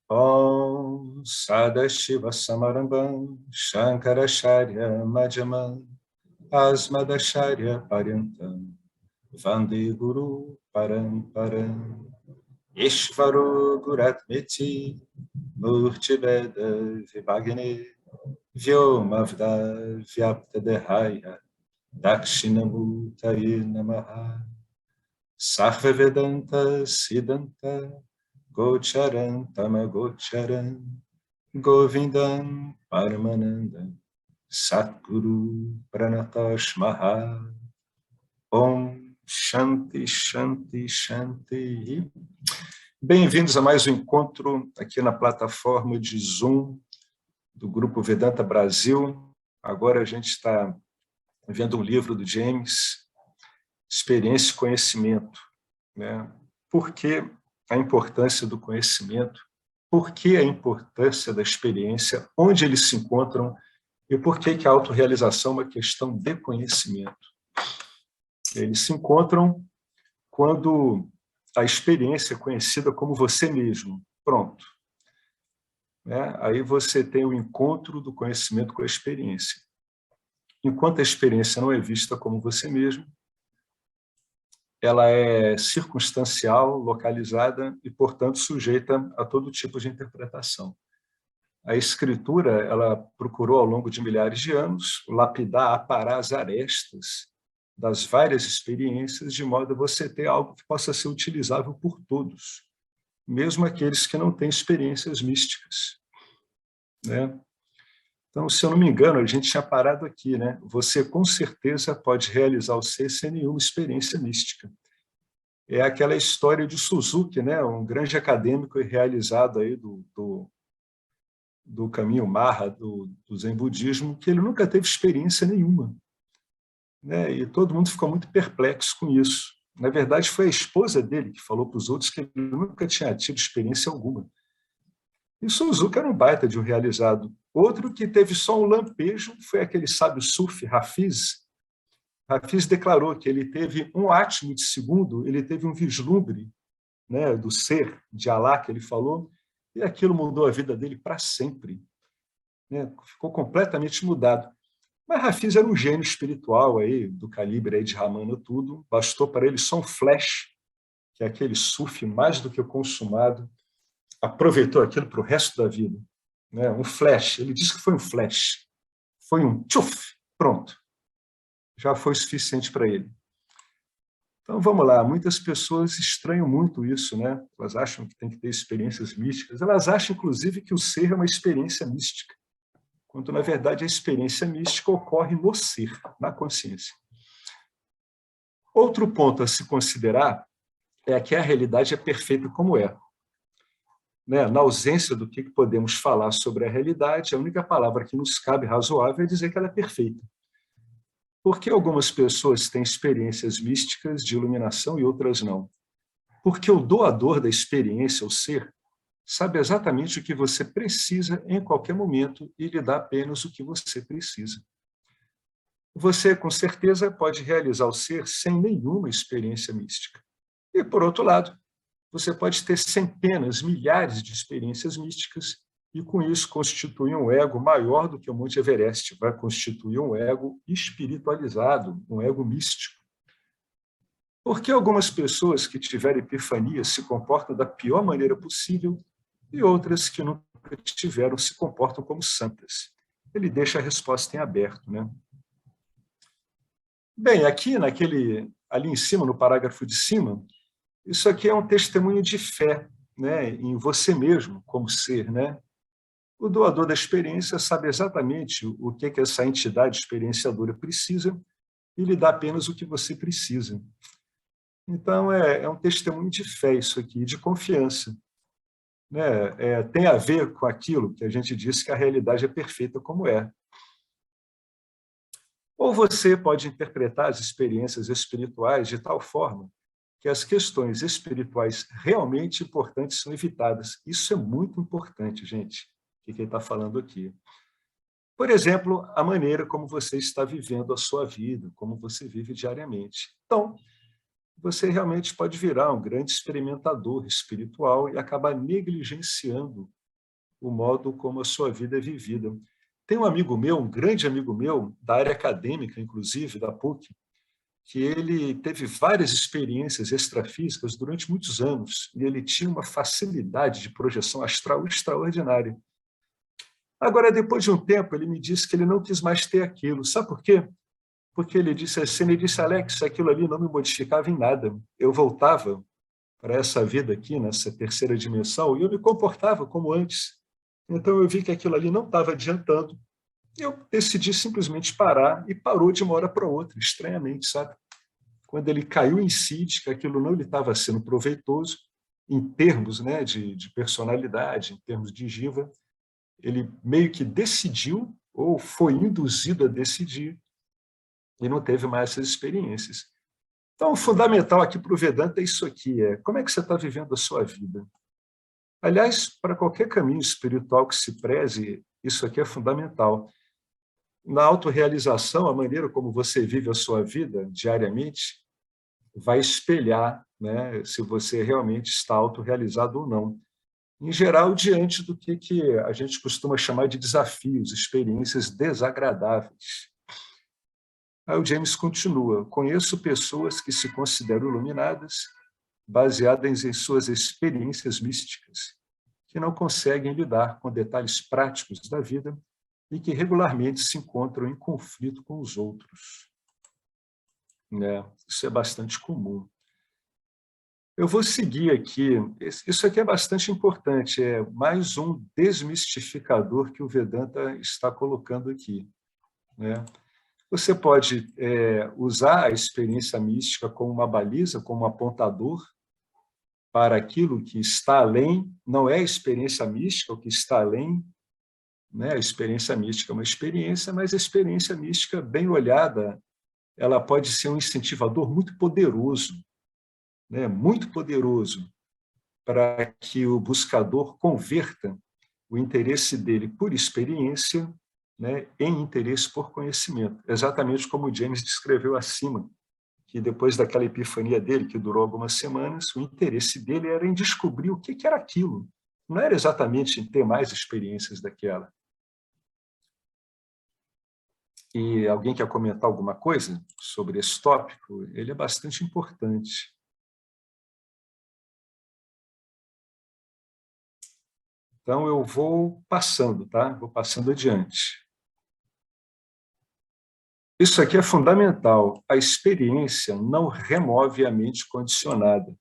Om Sadashiva Samarambam Shankaracharya Madhyamam Asmadacharya Paryantam Vande Guru Paramparam Ishvaro Guratmeti Murtiveda Vibhagne Vyomavda Vyaptadehaya Dakshinamutaye Namaha Sarva Vedanta Siddhanta Gocharan Tamagocharan Govindam Paramanandam Satguru Pranatosh Maha Om Shanti Shanti Shanti. Bem-vindos a mais um encontro aqui na plataforma de Zoom do Grupo Vedanta Brasil. Agora a gente está vendo um livro do James, Experiência e Conhecimento, né? Por que a importância do conhecimento? Por que a importância da experiência? Onde eles se encontram? E por que a autorrealização é uma questão de conhecimento? Eles se encontram quando a experiência é conhecida como você mesmo. Pronto. Né? Aí você tem o encontro do conhecimento com a experiência. Enquanto a experiência não é vista como você mesmo, ela é circunstancial, localizada e, portanto, sujeita a todo tipo de interpretação. A escritura, ela procurou, ao longo de milhares de anos, lapidar, aparar as arestas das várias experiências, de modo a você ter algo que possa ser utilizável por todos, mesmo aqueles que não têm experiências místicas, né? Então, se eu não me engano, a gente tinha parado aqui, né? Você, com certeza, pode realizar o ser sem nenhuma experiência mística. É aquela história de Suzuki, né? Um grande acadêmico e realizado aí do caminho Marra, do Zen Budismo, que ele nunca teve experiência nenhuma, né? E todo mundo ficou muito perplexo com isso. Na verdade, foi a esposa dele que falou para os outros que ele nunca tinha tido experiência alguma. E Suzuki era um baita de um realizado. Outro que teve só um lampejo foi aquele sábio sufi, Hafiz. Hafiz declarou que ele teve um átimo de segundo, ele teve um vislumbre, né, do ser, de Alá, que ele falou, e aquilo mudou a vida dele para sempre, né? Ficou completamente mudado. Mas Hafiz era um gênio espiritual aí, do calibre aí de Ramana tudo, bastou para ele só um flash, que é aquele sufi mais do que consumado, aproveitou aquilo para o resto da vida, né? Um flash, ele disse que foi um flash, foi um tchuf, pronto, já foi suficiente para ele. Então, vamos lá, muitas pessoas estranham muito isso, né? Elas acham que tem que ter experiências místicas, elas acham, inclusive, que o ser é uma experiência mística, quando, na verdade, a experiência mística ocorre no ser, na consciência. Outro ponto a se considerar é que a realidade é perfeita como é. Né? Na ausência do que podemos falar sobre a realidade, a única palavra que nos cabe razoável é dizer que ela é perfeita. Por que algumas pessoas têm experiências místicas de iluminação e outras não? Porque o doador da experiência, o ser, sabe exatamente o que você precisa em qualquer momento e lhe dá apenas o que você precisa. Você, com certeza, pode realizar o ser sem nenhuma experiência mística. E, por outro lado, você pode ter centenas, milhares de experiências místicas e, com isso, constituir um ego maior do que o Monte Everest. Vai constituir um ego espiritualizado, um ego místico. Por que algumas pessoas que tiveram epifania se comportam da pior maneira possível e outras que nunca tiveram se comportam como santas? Ele deixa a resposta em aberto, né? Bem, aqui ali em cima, no parágrafo de cima, isso aqui é um testemunho de fé, né, em você mesmo como ser, né? O doador da experiência sabe exatamente o que essa entidade experienciadora precisa e lhe dá apenas o que você precisa. Então, é um testemunho de fé isso aqui, de confiança, né? Tem a ver com aquilo que a gente disse que a realidade é perfeita como é. Ou você pode interpretar as experiências espirituais de tal forma que as questões espirituais realmente importantes são evitadas. Isso é muito importante, gente, o que ele está falando aqui. Por exemplo, a maneira como você está vivendo a sua vida, como você vive diariamente. Então, você realmente pode virar um grande experimentador espiritual e acabar negligenciando o modo como a sua vida é vivida. Tem um amigo meu, um grande amigo meu, da área acadêmica, inclusive, da PUC, que ele teve várias experiências extrafísicas durante muitos anos, e ele tinha uma facilidade de projeção astral extraordinária. Agora, depois de um tempo, ele me disse que ele não quis mais ter aquilo. Sabe por quê? Porque ele disse assim, ele disse, Alex, aquilo ali não me modificava em nada. Eu voltava para essa vida aqui, nessa terceira dimensão, e eu me comportava como antes. Então eu vi que aquilo ali não estava adiantando. Eu decidi simplesmente parar, e parou de uma hora para outra, estranhamente, sabe? Quando ele caiu em si de que aquilo não lhe estava sendo proveitoso, em termos, né, de personalidade, em termos de jiva, ele meio que decidiu, ou foi induzido a decidir, e não teve mais essas experiências. Então, o fundamental aqui para o Vedanta é isso aqui, como é que você está vivendo a sua vida? Aliás, para qualquer caminho espiritual que se preze, isso aqui é fundamental. Na autorrealização, a maneira como você vive a sua vida diariamente vai espelhar, né, se você realmente está autorrealizado ou não. Em geral, diante do que a gente costuma chamar de desafios, experiências desagradáveis. Aí o James continua, conheço pessoas que se consideram iluminadas, baseadas em suas experiências místicas, que não conseguem lidar com detalhes práticos da vida e que regularmente se encontram em conflito com os outros. Isso é bastante comum. Eu vou seguir aqui, isso aqui é bastante importante, é mais um desmistificador que o Vedanta está colocando aqui. Você pode usar a experiência mística como uma baliza, como um apontador para aquilo que está além, não é a experiência mística o que está além, né? A experiência mística é uma experiência, mas a experiência mística, bem olhada, ela pode ser um incentivador muito poderoso, né? Muito poderoso, para que o buscador converta o interesse dele por experiência, né, em interesse por conhecimento. Exatamente como o James descreveu acima, que depois daquela epifania dele, que durou algumas semanas, o interesse dele era em descobrir o que era aquilo. Não era exatamente em ter mais experiências daquela. E alguém quer comentar alguma coisa sobre esse tópico? Ele é bastante importante. Então, eu vou passando, tá? Vou passando adiante. Isso aqui é fundamental. A experiência não remove a mente condicionada.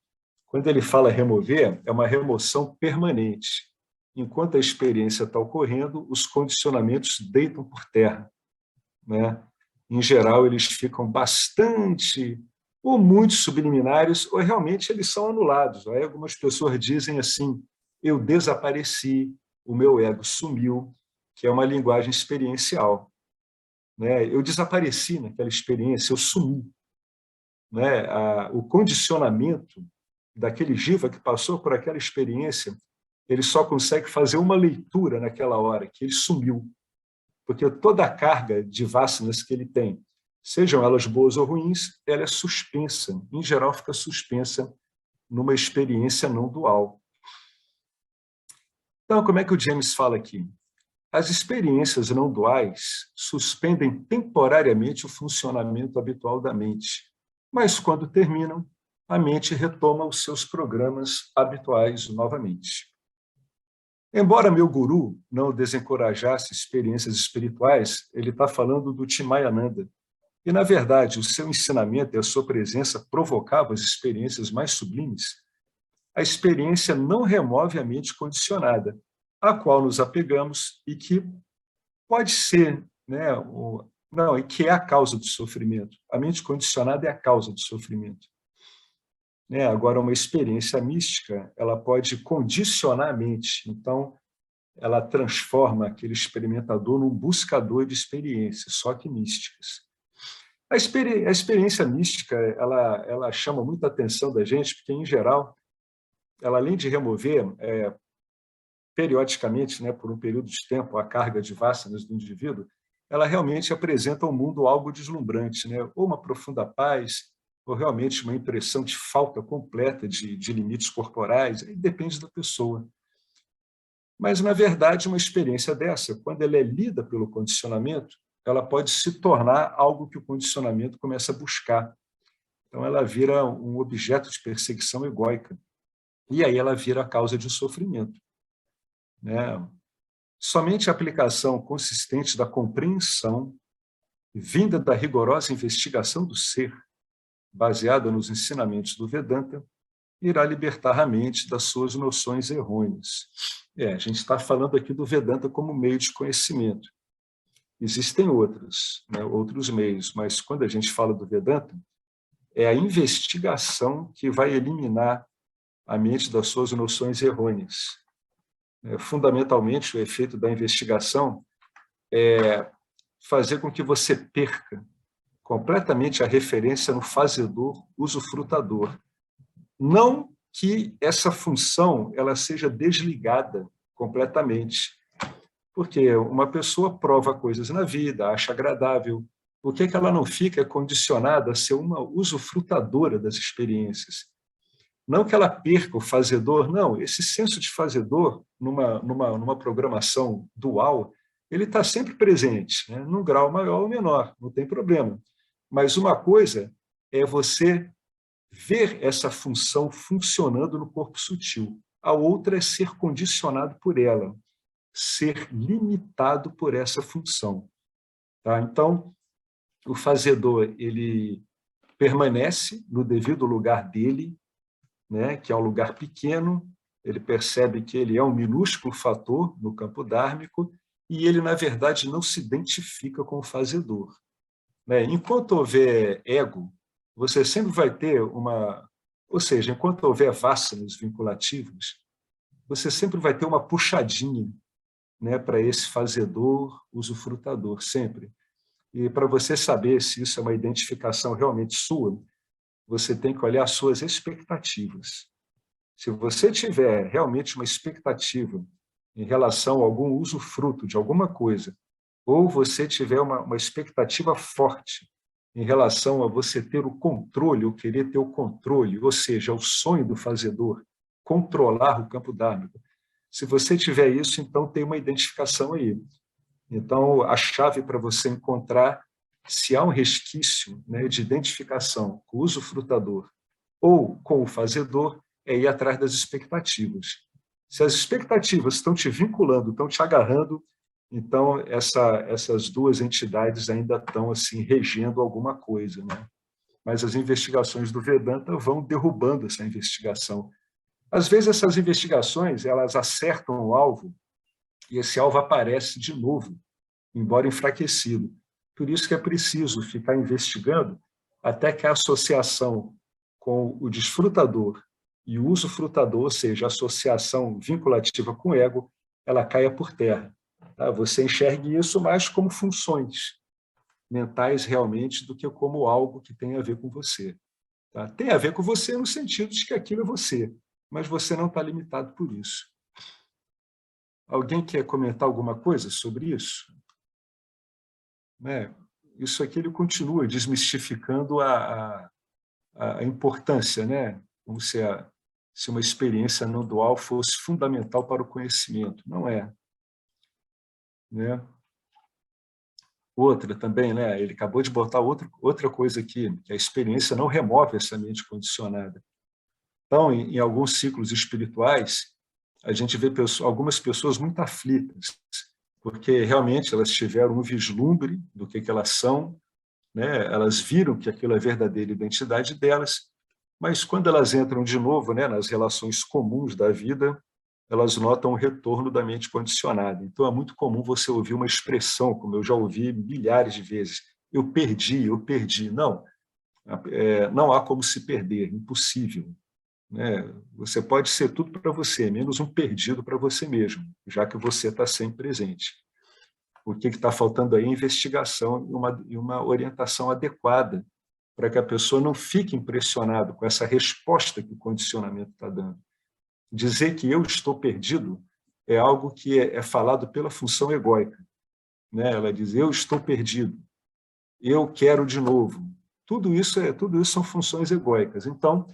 Quando ele fala remover, é uma remoção permanente. Enquanto a experiência está ocorrendo, os condicionamentos deitam por terra, né? Em geral, eles ficam bastante, ou muito subliminares, ou realmente eles são anulados. Aí algumas pessoas dizem assim, eu desapareci, o meu ego sumiu, que é uma linguagem experiencial. Eu desapareci naquela experiência, eu sumi. O condicionamento daquele jiva que passou por aquela experiência, ele só consegue fazer uma leitura naquela hora, que ele sumiu. Porque toda a carga de vasanas que ele tem, sejam elas boas ou ruins, ela é suspensa. Em geral, fica suspensa numa experiência não dual. Então, como é que o James fala aqui? As experiências não duais suspendem temporariamente o funcionamento habitual da mente, mas quando terminam, a mente retoma os seus programas habituais novamente. Embora meu guru não desencorajasse experiências espirituais, ele está falando do Chimayananda. E, na verdade, o seu ensinamento e a sua presença provocavam as experiências mais sublimes. A experiência não remove a mente condicionada, a qual nos apegamos e que pode ser, não, e que é a causa do sofrimento. A mente condicionada é a causa do sofrimento. Agora, uma experiência mística, ela pode condicionar a mente. Então, ela transforma aquele experimentador num buscador de experiências, só que místicas. A experiência mística, ela chama muita atenção da gente, porque, em geral, ela, além de remover periodicamente, por um período de tempo, a carga de vasanas do indivíduo, ela realmente apresenta ao mundo algo deslumbrante, ou uma profunda paz, ou realmente uma impressão de falta completa de limites corporais, aí depende da pessoa. Mas, na verdade, uma experiência dessa, quando ela é lida pelo condicionamento, ela pode se tornar algo que o condicionamento começa a buscar. Então, ela vira um objeto de perseguição egóica. E aí ela vira a causa de sofrimento, né? Somente a aplicação consistente da compreensão, vinda da rigorosa investigação do ser, baseada nos ensinamentos do Vedanta, irá libertar a mente das suas noções errôneas. A gente está falando aqui do Vedanta como meio de conhecimento. Existem outros meios, mas quando a gente fala do Vedanta, é a investigação que vai eliminar a mente das suas noções errôneas. Fundamentalmente, o efeito da investigação é fazer com que você perca completamente a referência no fazedor, usufrutador. Não que essa função ela seja desligada completamente, porque uma pessoa prova coisas na vida, acha agradável, por que ela não fica condicionada a ser uma usufrutadora das experiências? Não que ela perca o fazedor, não, esse senso de fazedor, numa programação dual, ele está sempre presente, né? Num grau maior ou menor, não tem problema. Mas uma coisa é você ver essa função funcionando no corpo sutil. A outra é ser condicionado por ela, ser limitado por essa função. Tá? Então, o fazedor ele permanece no devido lugar dele, né, que é um lugar pequeno, ele percebe que ele é um minúsculo fator no campo dármico e ele, na verdade, não se identifica com o fazedor. Né? Enquanto houver ego, você sempre vai ter uma... Ou seja, enquanto houver vássanas vinculativos, você sempre vai ter uma puxadinha, né, para esse fazedor, usufrutador, sempre. E para você saber se isso é uma identificação realmente sua, você tem que olhar as suas expectativas. Se você tiver realmente uma expectativa em relação a algum usufruto de alguma coisa, ou você tiver uma expectativa forte em relação a você ter o controle, ou querer ter o controle, ou seja, o sonho do fazedor, controlar o campo dármico. Se você tiver isso, então tem uma identificação aí. Então, a chave para você encontrar se há um resquício, né, de identificação com o usufrutador ou com o fazedor é ir atrás das expectativas. Se as expectativas estão te vinculando, estão te agarrando, então essas duas entidades ainda estão assim regendo alguma coisa, né? Mas as investigações do Vedanta vão derrubando essa investigação. Às vezes essas investigações elas acertam o alvo e esse alvo aparece de novo, embora enfraquecido. Por isso que é preciso ficar investigando até que a associação com o desfrutador e o usufrutador, ou seja, a associação vinculativa com o ego, ela caia por terra. Tá? Você enxergue isso mais como funções mentais realmente do que como algo que tem a ver com você. Tá? Tem a ver com você no sentido de que aquilo é você, mas você não está limitado por isso. Alguém quer comentar alguma coisa sobre isso? Né? Isso aqui ele continua desmistificando a importância, né? Como se uma experiência não dual fosse fundamental para o conhecimento. Não é. Né? Outra também, né? Ele acabou de botar outra coisa aqui, que a experiência não remove essa mente condicionada. Então, em alguns ciclos espirituais, a gente vê algumas pessoas muito aflitas, porque realmente elas tiveram um vislumbre do que elas são, né? Elas viram que aquilo é a verdadeira identidade delas, mas quando elas entram de novo, né, nas relações comuns da vida, elas notam o retorno da mente condicionada. Então é muito comum você ouvir uma expressão, como eu já ouvi milhares de vezes, eu perdi, eu perdi. Não, não há como se perder, impossível. Né? Você pode ser tudo para você, menos um perdido para você mesmo, já que você está sempre presente. O que está faltando aí é investigação e uma orientação adequada para que a pessoa não fique impressionada com essa resposta que o condicionamento está dando. Dizer que eu estou perdido é algo que é falado pela função egóica. Né? Ela diz, eu estou perdido, eu quero de novo. Tudo isso são funções egóicas. Então,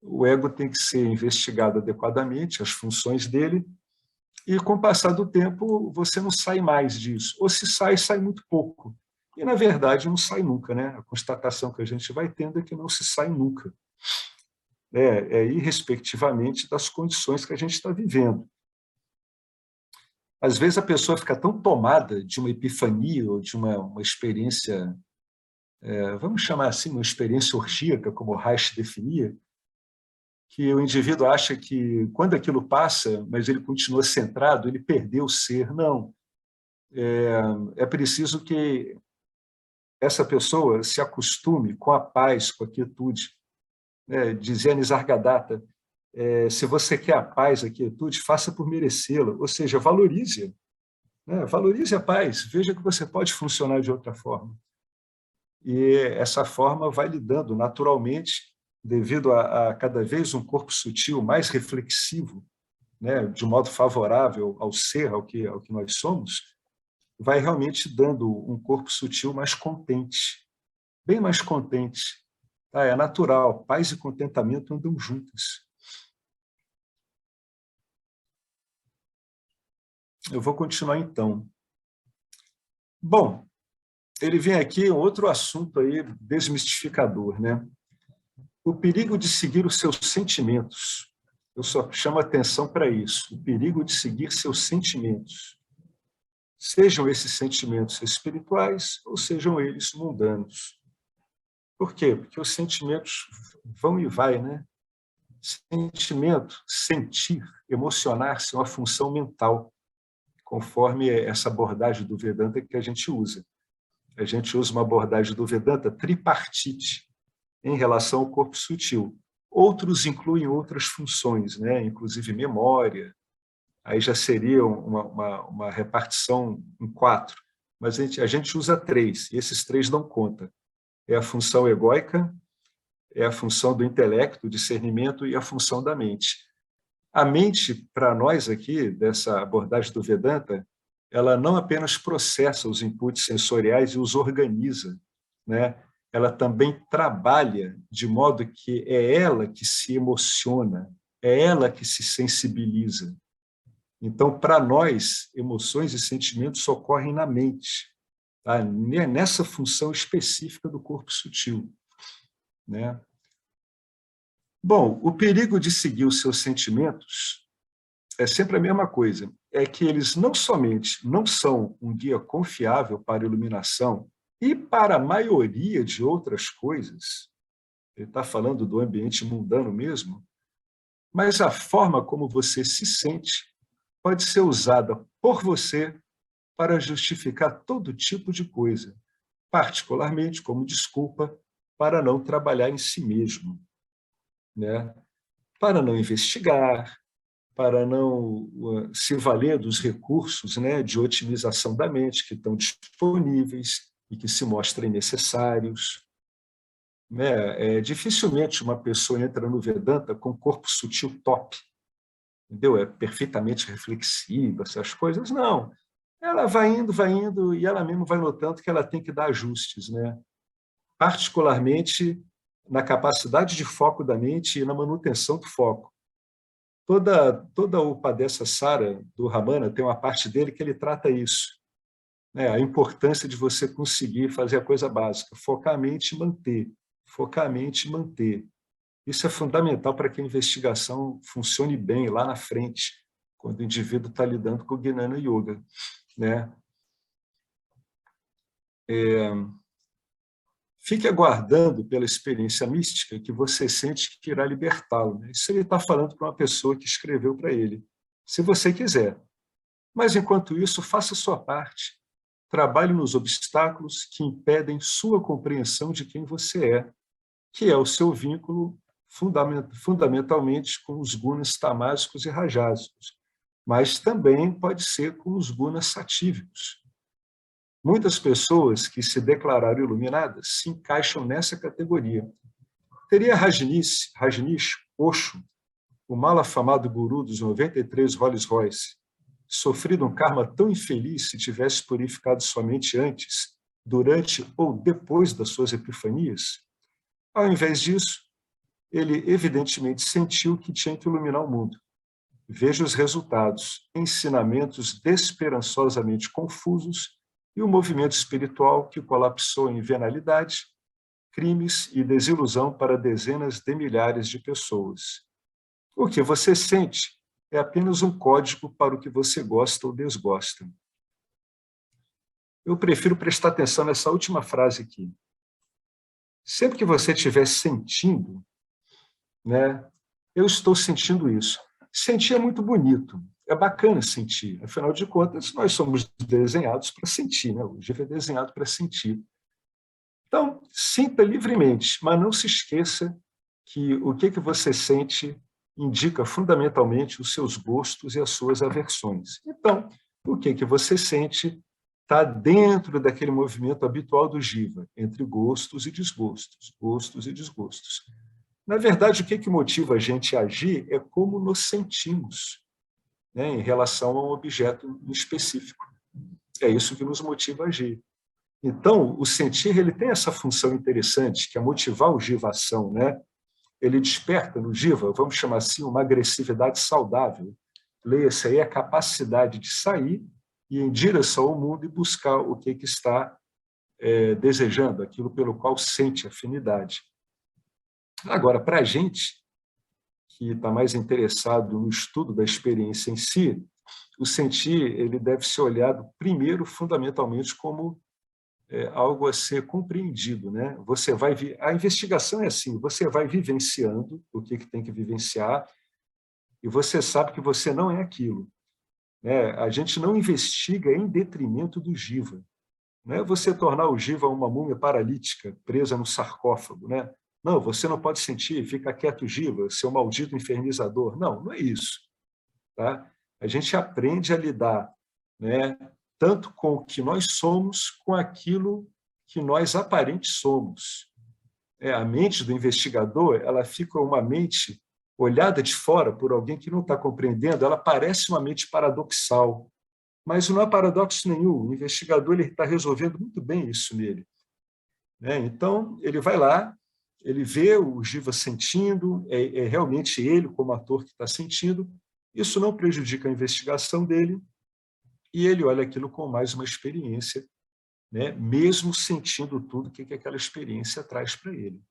o ego tem que ser investigado adequadamente, as funções dele, E, com o passar do tempo, você não sai mais disso. Ou se sai, sai muito pouco. E, na verdade, não sai nunca, né? A constatação que a gente vai tendo é que não se sai nunca. Irrespectivamente das condições que a gente está vivendo. Às vezes a pessoa fica tão tomada de uma epifania ou de uma experiência, vamos chamar assim, uma experiência orgíaca, como Reich definia, que o indivíduo acha que, quando aquilo passa, mas ele continua centrado, ele perdeu o ser. Não. É preciso que essa pessoa se acostume com a paz, com a quietude. Dizia Nisargadatta, se você quer a paz, a quietude, faça por merecê-la, ou seja, valorize-a. Valorize a paz, veja que você pode funcionar de outra forma. E essa forma vai lhe dando naturalmente, devido a cada vez um corpo sutil mais reflexivo, de um modo favorável ao ser, ao que nós somos, vai realmente dando um corpo sutil mais contente, bem mais contente. É natural, paz e contentamento andam juntas. Eu vou continuar então. Bom, ele vem aqui outro assunto aí desmistificador, né? O perigo de seguir os seus sentimentos. Eu só chamo atenção para isso, o perigo de seguir seus sentimentos. Sejam esses sentimentos espirituais ou sejam eles mundanos. Por quê? Porque os sentimentos vão e vai, né? Sentimento, sentir, emocionar-se é uma função mental, conforme essa abordagem do Vedanta que a gente usa. A gente usa uma abordagem do Vedanta tripartite em relação ao corpo sutil. Outros incluem outras funções, né? Inclusive memória, aí já seria uma repartição em 4, mas a gente usa 3, e esses 3 dão conta. É a função egóica, é a função do intelecto, discernimento e a função da mente. A mente, para nós aqui, dessa abordagem do Vedanta, ela não apenas processa os inputs sensoriais e os organiza, né? Ela também trabalha de modo que é ela que se emociona, é ela que se sensibiliza. Então, para nós, emoções e sentimentos ocorrem na mente, tá? Nessa função específica do corpo sutil, né? Bom, o perigo de seguir os seus sentimentos é sempre a mesma coisa, é que eles não somente não são um guia confiável para a iluminação e para a maioria de outras coisas, ele está falando do ambiente mundano mesmo, mas a forma como você se sente pode ser usada por você para justificar todo tipo de coisa, particularmente como desculpa para não trabalhar em si mesmo, né? Para não investigar, para não se valer dos recursos, né, de otimização da mente que estão disponíveis e que se mostrem necessários. Dificilmente uma pessoa entra no Vedanta com corpo sutil top, entendeu? É perfeitamente reflexiva, essas coisas, não. Ela vai indo e ela mesma vai notando que ela tem que dar ajustes, né? Particularmente na capacidade de foco da mente e na manutenção do foco. Toda o Upadesa Sara do Ramana tem uma parte dele que ele trata isso, né? A importância de você conseguir fazer a coisa básica, focar a mente e manter, focar a mente e manter. Isso é fundamental para que a investigação funcione bem lá na frente, quando o indivíduo está lidando com o Gnana Yoga, né? Fique aguardando pela experiência mística que você sente que irá libertá-lo, né? Isso ele está falando para uma pessoa que escreveu para ele, se você quiser. Mas, enquanto isso, faça a sua parte. Trabalhe nos obstáculos que impedem sua compreensão de quem você é, que é o seu vínculo fundamentalmente com os gunas tamásicos e rajásicos, mas também pode ser com os gunas satívicos. Muitas pessoas que se declararam iluminadas se encaixam nessa categoria. Teria Rajneesh Osho, o mal afamado guru dos 93 Rolls Royce, sofrido um karma tão infeliz se tivesse purificado sua mente antes, durante ou depois das suas epifanias? Ao invés disso, ele evidentemente sentiu que tinha que iluminar o mundo. veja os resultados, ensinamentos desesperançosamente confusos e o movimento espiritual que colapsou em venalidade, crimes e desilusão para dezenas de milhares de pessoas. O que você sente é apenas um código para o que você gosta ou desgosta. Eu prefiro prestar atenção nessa última frase aqui. Sempre que você estiver sentindo, né, eu estou sentindo isso. Sentir é muito bonito, é bacana sentir. Afinal de contas, nós somos desenhados para sentir, né? O GIF é desenhado para sentir. Então, sinta livremente, mas não se esqueça que o que você sente indica fundamentalmente os seus gostos e as suas aversões. Então, o que você sente está dentro daquele movimento habitual do Jiva, entre gostos e desgostos, gostos e desgostos. Na verdade, o que motiva a gente a agir é como nos sentimos, né, em relação a um objeto específico. É isso que nos motiva a agir. Então, o sentir ele tem essa função interessante, que é motivar o Jiva à ação, né? Ele desperta no Jiva, vamos chamar assim, uma agressividade saudável. Leia-se aí a capacidade de sair e em direção ao mundo e buscar o que está desejando, aquilo pelo qual sente afinidade. Agora, para a gente, que está mais interessado no estudo da experiência em si, o sentir ele deve ser olhado primeiro, fundamentalmente, como algo a ser compreendido, né? A investigação é assim: você vai vivenciando o que tem que vivenciar e você sabe que você não é aquilo, né? A gente não investiga em detrimento do Jiva. Não é você tornar o Jiva uma múmia paralítica presa no sarcófago, né? Não, você não pode sentir, fica quieto, Jiva, seu maldito infernizador. Não, não é isso. Tá? A gente aprende a lidar, né, tanto com o que nós somos, com aquilo que nós aparentes somos. A mente do investigador, ela fica uma mente olhada de fora por alguém que não está compreendendo, ela parece uma mente paradoxal, mas não há paradoxo nenhum. O investigador está resolvendo muito bem isso nele. Então, ele vai lá, ele vê o Jiva sentindo, é realmente ele, como ator, que está sentindo. Isso não prejudica a investigação dele, e ele olha aquilo com mais uma experiência, né? Mesmo sentindo tudo que aquela experiência traz para ele.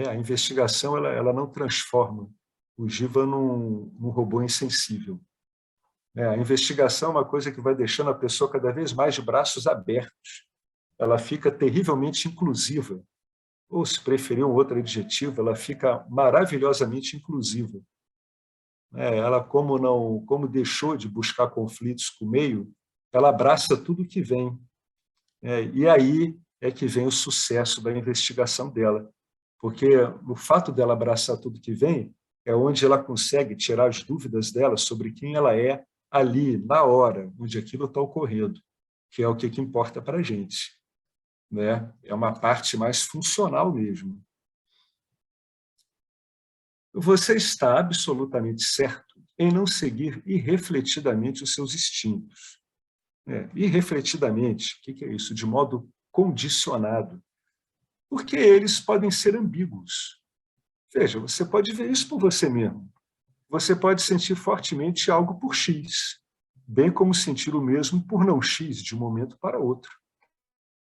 A investigação ela não transforma o Jiva num robô insensível. A investigação é uma coisa que vai deixando a pessoa cada vez mais de braços abertos. Ela fica terrivelmente inclusiva, ou, se preferir um outro adjetivo, ela fica maravilhosamente inclusiva. Ela, como deixou de buscar conflitos com o meio, ela abraça tudo que vem. E aí é que vem o sucesso da investigação dela, porque o fato dela abraçar tudo que vem é onde ela consegue tirar as dúvidas dela sobre quem ela é ali, na hora, onde aquilo está ocorrendo, que é o que importa para a gente. É uma parte mais funcional mesmo. Você está absolutamente certo em não seguir irrefletidamente os seus instintos. Irrefletidamente, o que é isso? De modo condicionado. Porque eles podem ser ambíguos. Veja, você pode ver isso por você mesmo. Você pode sentir fortemente algo por X, bem como sentir o mesmo por não X de um momento para outro.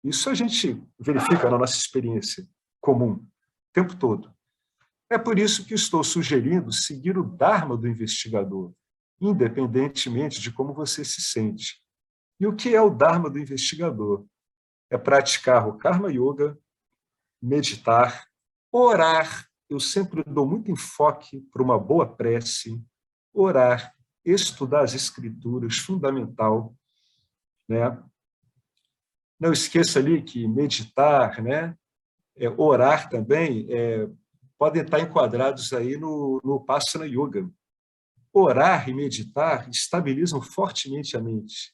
Isso a gente verifica na nossa experiência comum, o tempo todo. É por isso que estou sugerindo seguir o Dharma do investigador, independentemente de como você se sente. E o que é o Dharma do investigador? É praticar o Karma Yoga, meditar, orar. Eu sempre dou muito enfoque para uma boa prece, orar, estudar as escrituras, fundamental. Não esqueça ali que meditar, orar também, podem estar enquadrados aí no Upasana Yoga. Orar e meditar estabilizam fortemente a mente.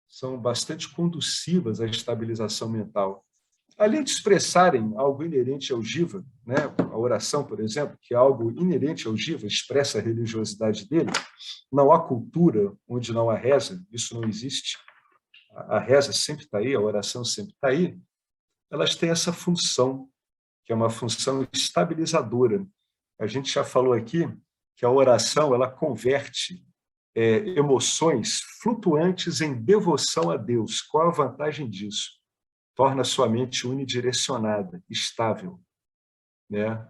São bastante conducivas à estabilização mental. Além de expressarem algo inerente ao Jiva, a oração, por exemplo, que é algo inerente ao Jiva, expressa a religiosidade dele, não há cultura onde não há reza, isso não existe. A reza sempre está aí, a oração sempre está aí. Elas têm essa função, que é uma função estabilizadora. A gente já falou aqui que a oração ela converte emoções flutuantes em devoção a Deus. Qual a vantagem disso? Torna a sua mente unidirecionada, estável, né?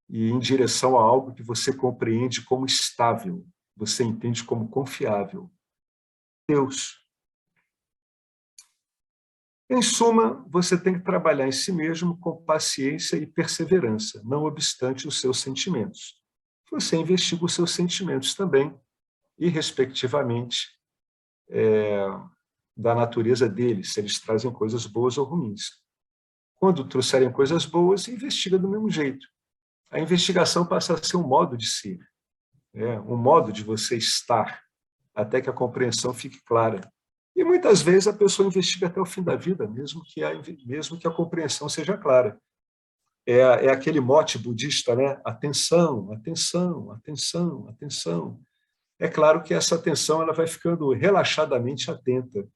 E em direção a algo que você compreende como estável, você entende como confiável. Deus. Em suma, você tem que trabalhar em si mesmo com paciência e perseverança, não obstante os seus sentimentos. Você investiga os seus sentimentos também, e, respectivamente, da natureza deles, se eles trazem coisas boas ou ruins. Quando trouxerem coisas boas, investiga do mesmo jeito. A investigação passa a ser um modo de ser, um modo de você estar, até que a compreensão fique clara. E muitas vezes a pessoa investiga até o fim da vida, mesmo que a compreensão seja clara. É aquele mote budista, né? Atenção, atenção, atenção, atenção. É claro que essa atenção ela vai ficando relaxadamente atenta.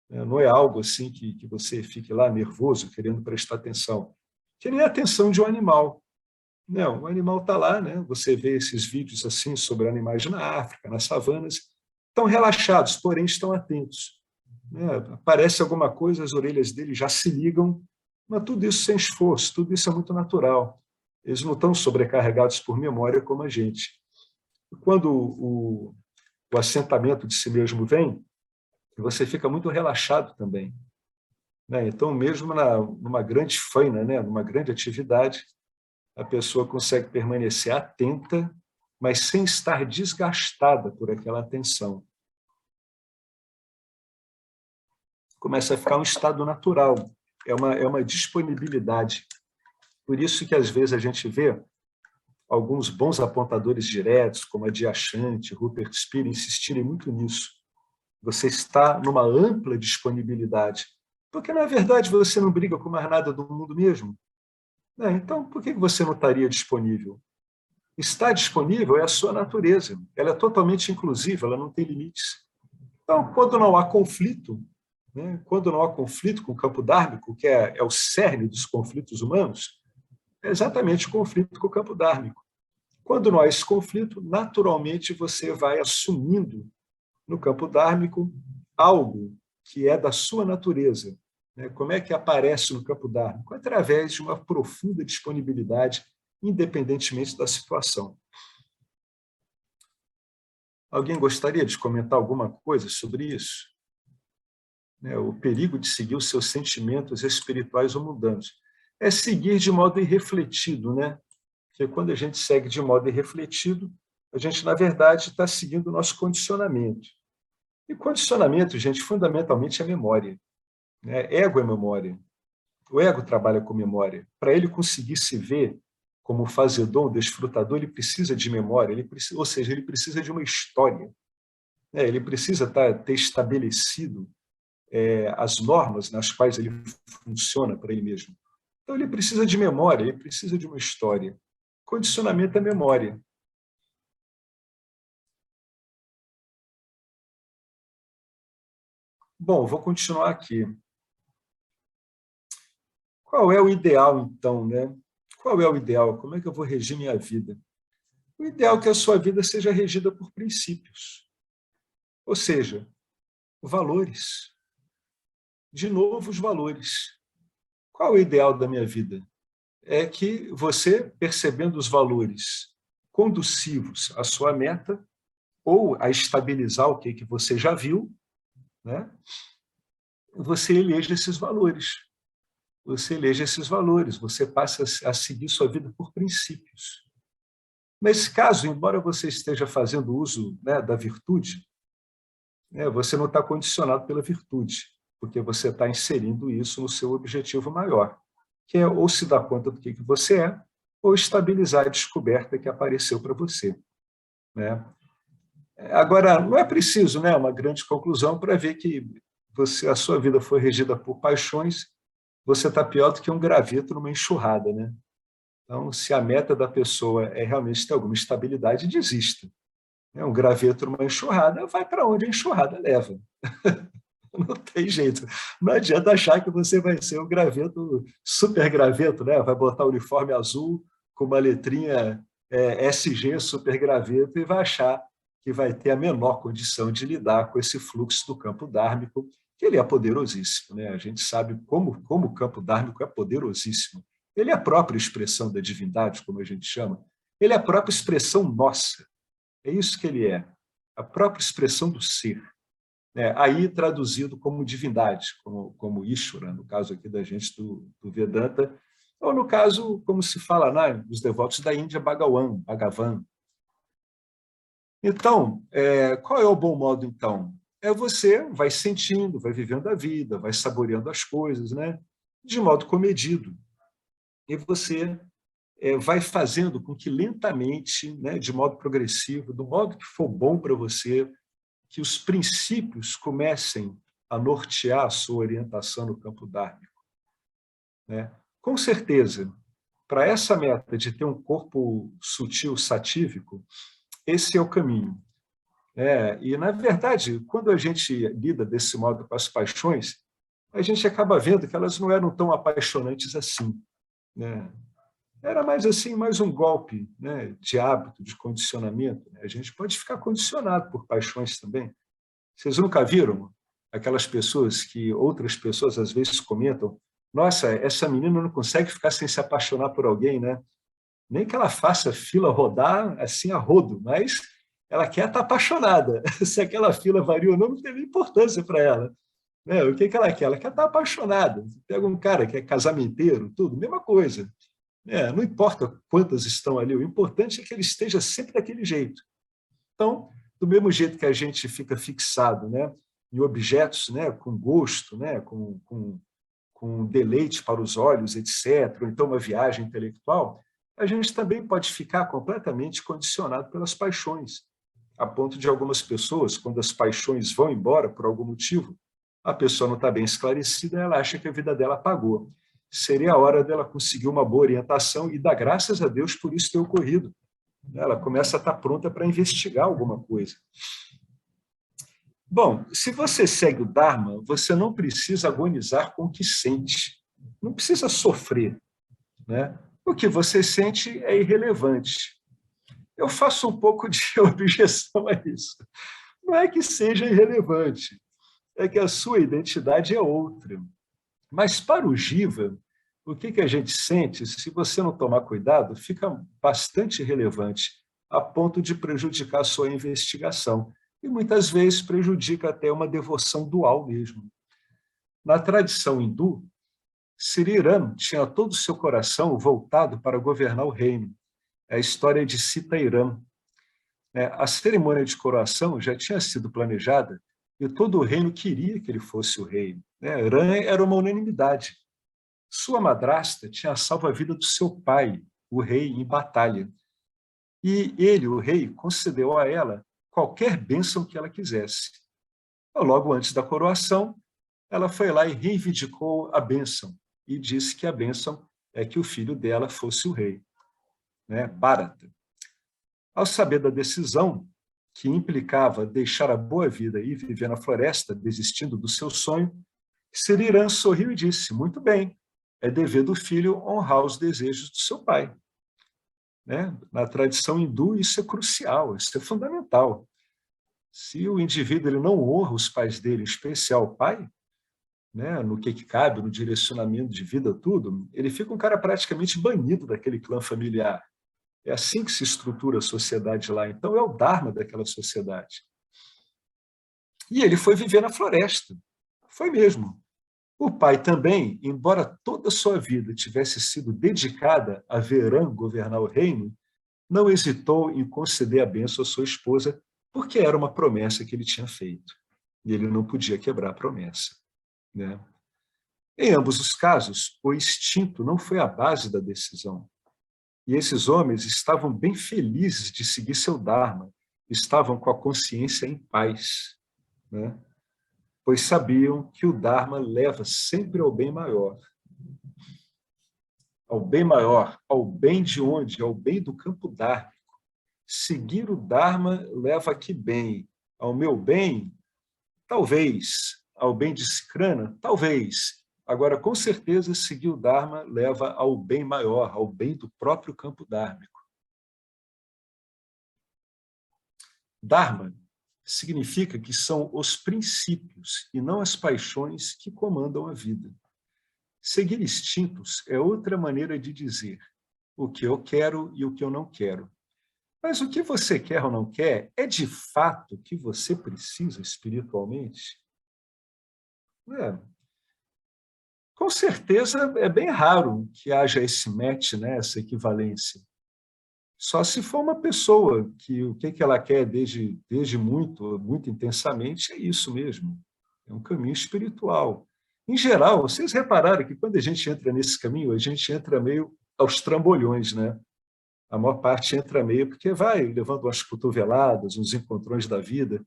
Não é algo assim que você fique lá nervoso, querendo prestar atenção. Que nem a atenção de um animal. Não, o animal está lá, né? Você vê esses vídeos assim sobre animais na África, nas savanas, estão relaxados, porém estão atentos. Aparece alguma coisa, as orelhas dele já se ligam, mas tudo isso sem esforço, tudo isso é muito natural. Eles não estão sobrecarregados por memória como a gente. E quando o assentamento de si mesmo vem, você fica muito relaxado também. Então, mesmo numa grande faina, numa grande atividade, a pessoa consegue permanecer atenta, mas sem estar desgastada por aquela atenção. Começa a ficar um estado natural, é uma disponibilidade. Por isso que, às vezes, a gente vê alguns bons apontadores diretos, como a Dyashanti, Rupert Spira, insistirem muito nisso. Você está numa ampla disponibilidade, porque, na verdade, você não briga com mais nada do mundo mesmo. Então, por que você não estaria disponível? Estar disponível é a sua natureza, ela é totalmente inclusiva, ela não tem limites. Então, quando não há conflito, quando não há conflito com o campo dármico, que é o cerne dos conflitos humanos, é exatamente o conflito com o campo dármico. Quando não há esse conflito, naturalmente você vai assumindo no campo dármico algo que é da sua natureza. Como é que aparece no campo dármico? Através de uma profunda disponibilidade, independentemente da situação. Alguém gostaria de comentar alguma coisa sobre isso? O perigo de seguir os seus sentimentos espirituais ou mundanos. É seguir de modo irrefletido, Porque quando a gente segue de modo irrefletido, a gente, na verdade, está seguindo o nosso condicionamento. E condicionamento, gente, fundamentalmente é memória. Ego é memória. O ego trabalha com memória. Para ele conseguir se ver como fazedor, desfrutador, ele precisa de memória, ou seja, ele precisa de uma história. Ele precisa ter estabelecido as normas nas quais ele funciona para ele mesmo. Então, ele precisa de memória, ele precisa de uma história. Condicionamento é memória. Bom, vou continuar aqui. Qual é o ideal, então, Qual é o ideal? Como é que eu vou regir minha vida? O ideal é que a sua vida seja regida por princípios. Ou seja, valores. De novo, os valores. Qual é o ideal da minha vida? É que você, percebendo os valores conducivos à sua meta, ou a estabilizar o que você já viu, você eleja esses valores. Você eleja esses valores, você passa a seguir sua vida por princípios. Nesse caso, embora você esteja fazendo uso da virtude, você não está condicionado pela virtude, porque você está inserindo isso no seu objetivo maior, que é ou se dar conta do que você é, ou estabilizar a descoberta que apareceu para você. Agora, não é preciso uma grande conclusão para ver que a sua vida foi regida por paixões, você está pior do que um graveto numa enxurrada. Então, se a meta da pessoa é realmente ter alguma estabilidade, desista. Um graveto numa enxurrada, vai para onde a enxurrada leva. Não tem jeito. Não adianta achar que você vai ser um graveto, super graveto, vai botar o uniforme azul com uma letrinha SG, supergraveto, e vai achar que vai ter a menor condição de lidar com esse fluxo do campo dármico, que ele é poderosíssimo. Né? A gente sabe como o campo dármico é poderosíssimo. Ele é a própria expressão da divindade, como a gente chama. Ele é a própria expressão nossa. É isso que ele é, a própria expressão do ser. Aí traduzido como divindade, como Ishvara, no caso aqui da gente do Vedanta, ou no caso, como se fala nos devotos da Índia, Bhagavan. Então, qual é o bom modo, então? Você vai sentindo, vai vivendo a vida, vai saboreando as coisas, né? De modo comedido. E você vai fazendo com que lentamente, né, de modo progressivo, do modo que for bom para você, que os princípios comecem a nortear a sua orientação no campo dármico. Né? Com certeza, para essa meta de ter um corpo sutil, satívico, esse é o caminho. E, na verdade, quando a gente lida desse modo com as paixões, a gente acaba vendo que elas não eram tão apaixonantes assim. Né? Era mais assim, mais um golpe, né, de hábito, de condicionamento. A gente pode ficar condicionado por paixões também. Vocês nunca viram aquelas pessoas que outras pessoas às vezes comentam: nossa, essa menina não consegue ficar sem se apaixonar por alguém, né? Nem que ela faça a fila rodar assim a rodo, mas ela quer estar apaixonada. Se aquela fila varia ou não, não tem nem importância para ela. Né? O que ela quer? Ela quer estar apaixonada. Pega um cara que é casamenteiro, tudo, mesma coisa. Não importa quantas estão ali, o importante é que ele esteja sempre daquele jeito. Então, do mesmo jeito que a gente fica fixado, né, em objetos, né, com gosto, né, com deleite para os olhos, etc., ou então uma viagem intelectual, a gente também pode ficar completamente condicionado pelas paixões, a ponto de algumas pessoas, quando as paixões vão embora por algum motivo, a pessoa não está bem esclarecida, ela acha que a vida dela apagou. Seria a hora dela conseguir uma boa orientação e dar graças a Deus por isso ter ocorrido. Ela começa a estar pronta para investigar alguma coisa. Bom, se você segue o Dharma, você não precisa agonizar com o que sente. Não precisa sofrer. Né? O que você sente é irrelevante. Eu faço um pouco de objeção a isso. Não é que seja irrelevante, é que a sua identidade é outra. Mas para o Jiva, o que a gente sente, se você não tomar cuidado, fica bastante relevante, a ponto de prejudicar a sua investigação. E muitas vezes prejudica até uma devoção dual mesmo. Na tradição hindu, Sri Ram tinha todo o seu coração voltado para governar o reino. É a história de Sita e Ram. A cerimônia de coroação já tinha sido planejada e todo o reino queria que ele fosse o rei. Ram era uma unanimidade. Sua madrasta tinha salvo a vida do seu pai, o rei, em batalha. E ele, o rei, concedeu a ela qualquer bênção que ela quisesse. Logo antes da coroação, ela foi lá e reivindicou a bênção e disse que a bênção é que o filho dela fosse o rei, Bharata. Ao saber da decisão, que implicava deixar a boa vida e viver na floresta, desistindo do seu sonho, Sri Ram sorriu e disse: muito bem, é dever do filho honrar os desejos do seu pai. Na tradição hindu, isso é crucial, isso é fundamental. Se o indivíduo ele não honra os pais dele, em especial o pai, no que cabe, no direcionamento de vida, tudo, ele fica um cara praticamente banido daquele clã familiar. É assim que se estrutura a sociedade lá. Então, é o Dharma daquela sociedade. E ele foi viver na floresta. Foi mesmo. O pai também, embora toda a sua vida tivesse sido dedicada a ver Ram governar o reino, não hesitou em conceder a bênção à sua esposa, porque era uma promessa que ele tinha feito. E ele não podia quebrar a promessa. Em ambos os casos, o instinto não foi a base da decisão. E esses homens estavam bem felizes de seguir seu Dharma, estavam com a consciência em paz, pois sabiam que o Dharma leva sempre ao bem maior. Ao bem maior, ao bem de onde? Ao bem do campo dármico. Seguir o Dharma leva a que bem? Ao meu bem? Talvez. Ao bem de Sikrana? Talvez. Agora, com certeza, seguir o Dharma leva ao bem maior, ao bem do próprio campo dármico. Dharma significa que são os princípios e não as paixões que comandam a vida. Seguir instintos é outra maneira de dizer o que eu quero e o que eu não quero. Mas o que você quer ou não quer é de fato o que você precisa espiritualmente? É. Com certeza é bem raro que haja esse match, né, essa equivalência. Só se for uma pessoa que o que ela quer desde muito intensamente é isso mesmo. É um caminho espiritual. Em geral, vocês repararam que quando a gente entra nesse caminho, a gente entra meio aos trambolhões, né? A maior parte entra meio porque vai levando umas cotoveladas, uns encontrões da vida.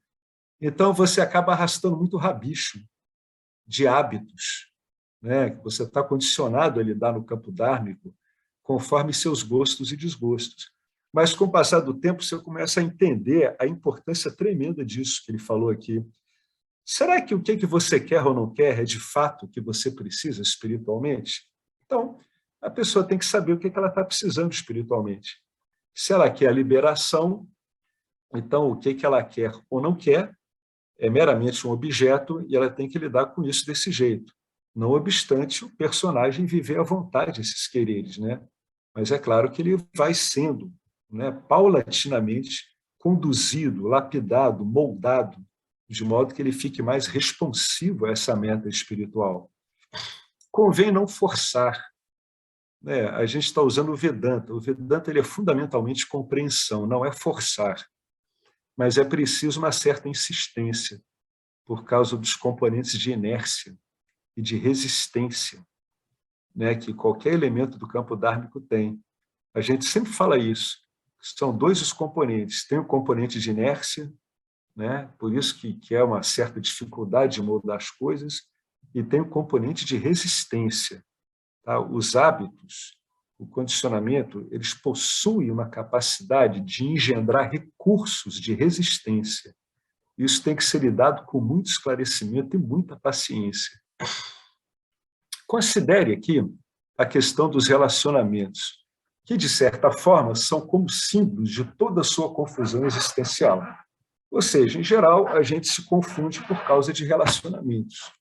Então, você acaba arrastando muito rabicho de hábitos, né? Que você está condicionado a lidar no campo dármico conforme seus gostos e desgostos. Mas, com o passar do tempo, você começa a entender a importância tremenda disso que ele falou aqui. Será que o que você quer ou não quer é de fato o que você precisa espiritualmente? Então, a pessoa tem que saber o que ela está precisando espiritualmente. Se ela quer a liberação, então o que ela quer ou não quer é meramente um objeto e ela tem que lidar com isso desse jeito. Não obstante o personagem viver à vontade esses quereres, né? Mas é claro que ele vai sendo, né, paulatinamente conduzido, lapidado, moldado, de modo que ele fique mais responsivo a essa meta espiritual. Convém não forçar. Né? A gente está usando o Vedanta. O Vedanta ele é fundamentalmente compreensão, não é forçar. Mas é preciso uma certa insistência, por causa dos componentes de inércia e de resistência, né, que qualquer elemento do campo dármico tem. A gente sempre fala isso. São dois os componentes. Tem o componente de inércia, né, por isso que é uma certa dificuldade de moldar as coisas, e tem o componente de resistência. Tá? Os hábitos, o condicionamento, eles possuem uma capacidade de engendrar recursos de resistência. Isso tem que ser lidado com muito esclarecimento e muita paciência. Considere aqui a questão dos relacionamentos, que, de certa forma, são como símbolos de toda a sua confusão existencial. Ou seja, em geral, a gente se confunde por causa de relacionamentos.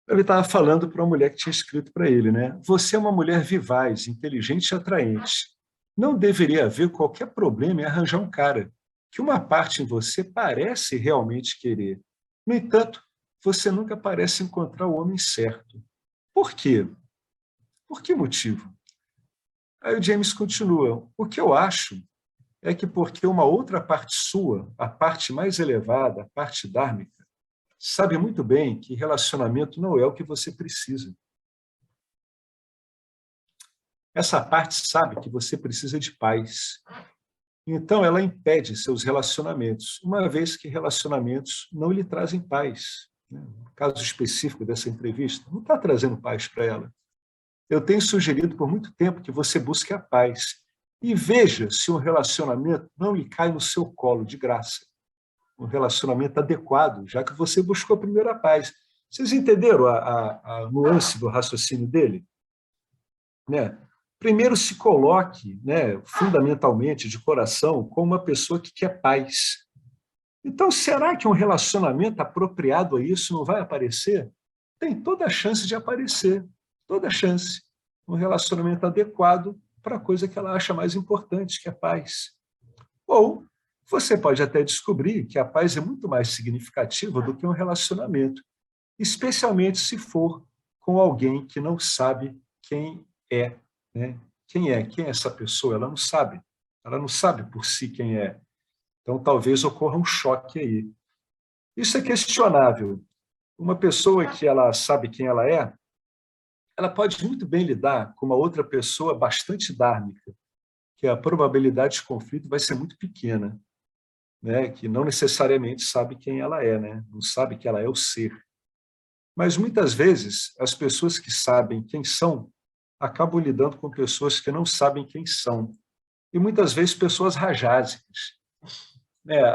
Ele estava falando para uma mulher que tinha escrito para ele, né? Você é uma mulher vivaz, inteligente e atraente. Não deveria haver qualquer problema em arranjar um cara que uma parte em você parece realmente querer. No entanto, você nunca parece encontrar o homem certo. Por quê? Por que motivo? Aí o James continua. O que eu acho é que porque uma outra parte sua, a parte mais elevada, a parte dármica, sabe muito bem que relacionamento não é o que você precisa. Essa parte sabe que você precisa de paz. Então, ela impede seus relacionamentos, uma vez que relacionamentos não lhe trazem paz. No caso específico dessa entrevista, não está trazendo paz para ela. Eu tenho sugerido por muito tempo que você busque a paz e veja se um relacionamento não lhe cai no seu colo de graça. Um relacionamento adequado, já que você buscou primeiro a paz. Vocês entenderam a nuance do raciocínio dele? Né? Primeiro se coloque, né, fundamentalmente, de coração, como uma pessoa que quer paz. Então, será que um relacionamento apropriado a isso não vai aparecer? Tem toda a chance de aparecer, toda a chance. Um relacionamento adequado para a coisa que ela acha mais importante, que é paz. Ou você pode até descobrir que a paz é muito mais significativa do que um relacionamento, especialmente se for com alguém que não sabe quem é, né? Quem é essa pessoa? Ela não sabe por si quem é. Então, talvez ocorra um choque aí. Isso é questionável. Uma pessoa que ela sabe quem ela pode muito bem lidar com uma outra pessoa bastante dármica, que a probabilidade de conflito vai ser muito pequena, né? Que não necessariamente sabe quem ela é, né? Não sabe que ela é o ser. Mas, muitas vezes, as pessoas que sabem quem são acabam lidando com pessoas que não sabem quem são. E, muitas vezes, pessoas rajásicas.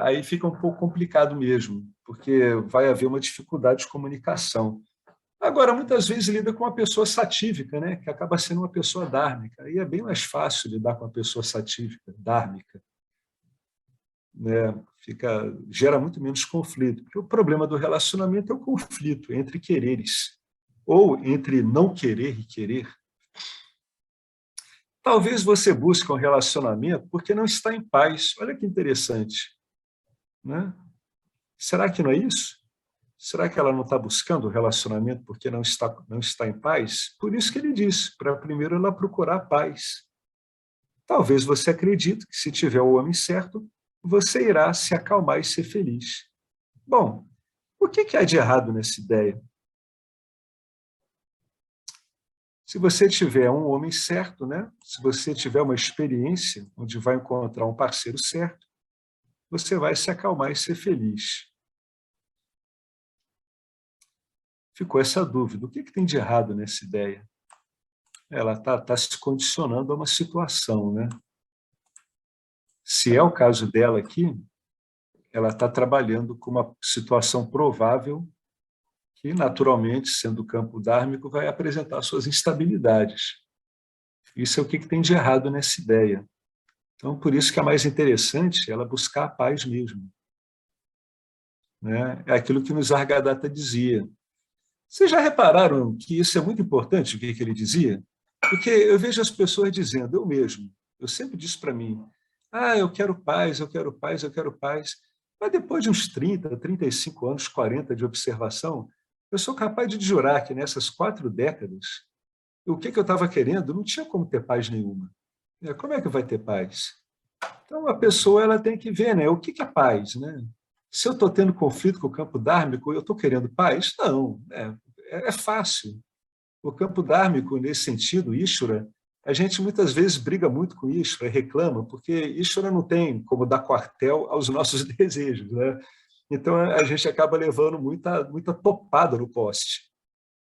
Aí fica um pouco complicado mesmo, porque vai haver uma dificuldade de comunicação. Agora, muitas vezes lida com uma pessoa satívica, né, que acaba sendo uma pessoa dármica. Aí é bem mais fácil lidar com uma pessoa satívica, dármica. né? Gera muito menos conflito, porque o problema do relacionamento é o conflito entre quereres, ou entre não querer e querer. Talvez você busque um relacionamento porque não está em paz. Olha que interessante, né? Será que não é isso? Será que ela não está buscando o relacionamento porque não está em paz? Por isso que ele diz, para primeiro ela procurar a paz. Talvez você acredite que se tiver o homem certo, você irá se acalmar e ser feliz. Bom, o que há de errado nessa ideia? Se você tiver um homem certo, né? Se você tiver uma experiência onde vai encontrar um parceiro certo, você vai se acalmar e ser feliz. Ficou essa dúvida. O que tem de errado nessa ideia? Ela está se condicionando a uma situação, né? Se é o caso dela aqui, ela está trabalhando com uma situação provável que, naturalmente, sendo o campo dármico, vai apresentar suas instabilidades. Isso é o que tem de errado nessa ideia. Então, por isso que é mais interessante ela buscar a paz mesmo, né? É aquilo que nos Argadata dizia. Vocês já repararam que isso é muito importante, o que ele dizia? Porque eu vejo as pessoas dizendo, eu mesmo, eu sempre disse para mim, eu quero paz, eu quero paz, eu quero paz. Mas depois de uns 30, 35 anos, 40 de observação, eu sou capaz de jurar que nessas 4 décadas, o que eu estava querendo não tinha como ter paz nenhuma. Como é que vai ter paz? Então, a pessoa ela tem que ver, né, o que é paz, né? Se eu estou tendo conflito com o campo dármico, eu estou querendo paz? Não, é fácil. O campo dármico, nesse sentido, Ishvara, a gente muitas vezes briga muito com Ishvara, reclama, porque Ishvara não tem como dar quartel aos nossos desejos, né? Então, a gente acaba levando muita topada no poste.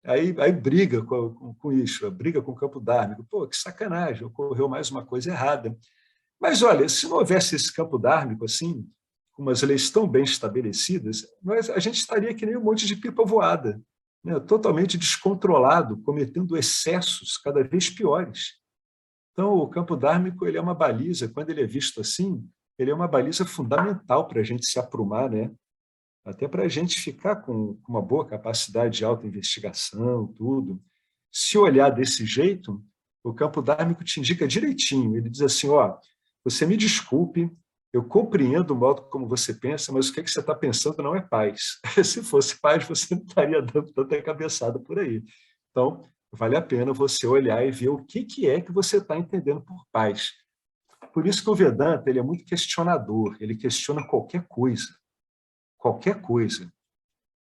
Aí briga com Ishvara, briga com o campo dármico. Pô, que sacanagem, ocorreu mais uma coisa errada. Mas, olha, se não houvesse esse campo dármico assim, com umas leis tão bem estabelecidas, a gente estaria que nem um monte de pipa voada, né? Totalmente descontrolado, cometendo excessos cada vez piores. Então, o campo dármico ele é uma baliza, quando ele é visto assim, ele é uma baliza fundamental para a gente se aprumar, né? Até para a gente ficar com uma boa capacidade de autoinvestigação, tudo. Se olhar desse jeito, o campo dármico te indica direitinho. Ele diz assim, você me desculpe, eu compreendo o modo como você pensa, mas o que você está pensando não é paz. Se fosse paz, você não estaria dando tanta cabeçada por aí. Então, vale a pena você olhar e ver o que é que você está entendendo por paz. Por isso que o Vedanta ele é muito questionador, ele questiona qualquer coisa. Qualquer coisa.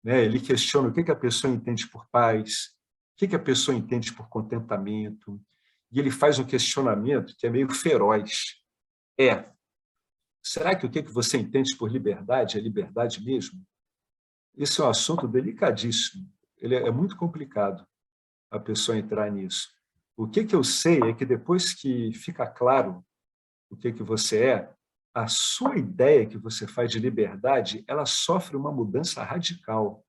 Né? Ele questiona o que a pessoa entende por paz, o que a pessoa entende por contentamento, e ele faz um questionamento que é meio feroz. Será que o que você entende por liberdade é liberdade mesmo? Esse é um assunto delicadíssimo. Ele é muito complicado a pessoa entrar nisso. O que eu sei é que depois que fica claro o que você é, a sua ideia que você faz de liberdade, ela sofre uma mudança radical,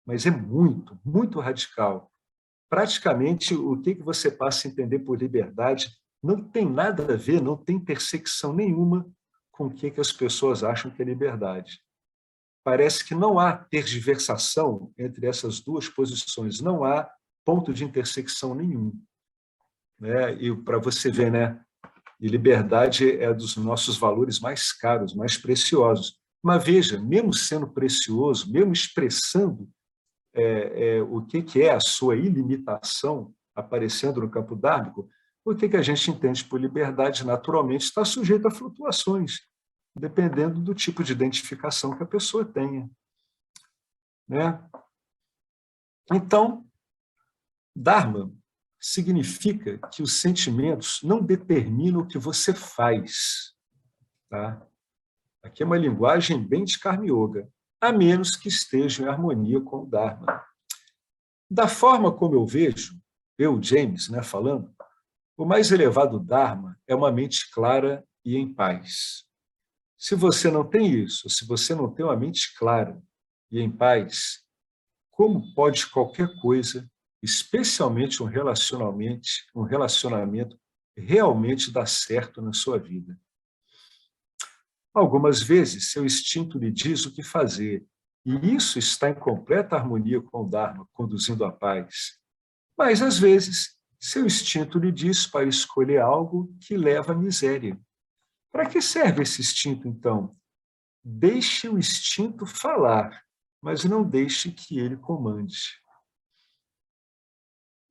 mas é muito, muito radical. Praticamente, o que você passa a entender por liberdade não tem nada a ver, não tem intersecção nenhuma com o que as pessoas acham que é liberdade. Parece que não há tergiversação entre essas duas posições, não há ponto de intersecção nenhum. Né? E para você ver, né? E liberdade é dos nossos valores mais caros, mais preciosos. Mas veja, mesmo sendo precioso, mesmo expressando o que é a sua ilimitação aparecendo no campo dármico, o que a gente entende por liberdade naturalmente está sujeito a flutuações, dependendo do tipo de identificação que a pessoa tenha. Né? Então, Dharma significa que os sentimentos não determinam o que você faz. Tá? Aqui é uma linguagem bem de Karma Yoga, a menos que estejam em harmonia com o Dharma. Da forma como eu vejo, eu, James, né, falando, o mais elevado Dharma é uma mente clara e em paz. Se você não tem isso, se você não tem uma mente clara e em paz, como pode qualquer coisa, especialmente um relacionamento realmente dar certo na sua vida? Algumas vezes, seu instinto lhe diz o que fazer, e isso está em completa harmonia com o Dharma, conduzindo à paz. Mas, às vezes, seu instinto lhe diz para escolher algo que leva à miséria. Para que serve esse instinto, então? Deixe o instinto falar, mas não deixe que ele comande.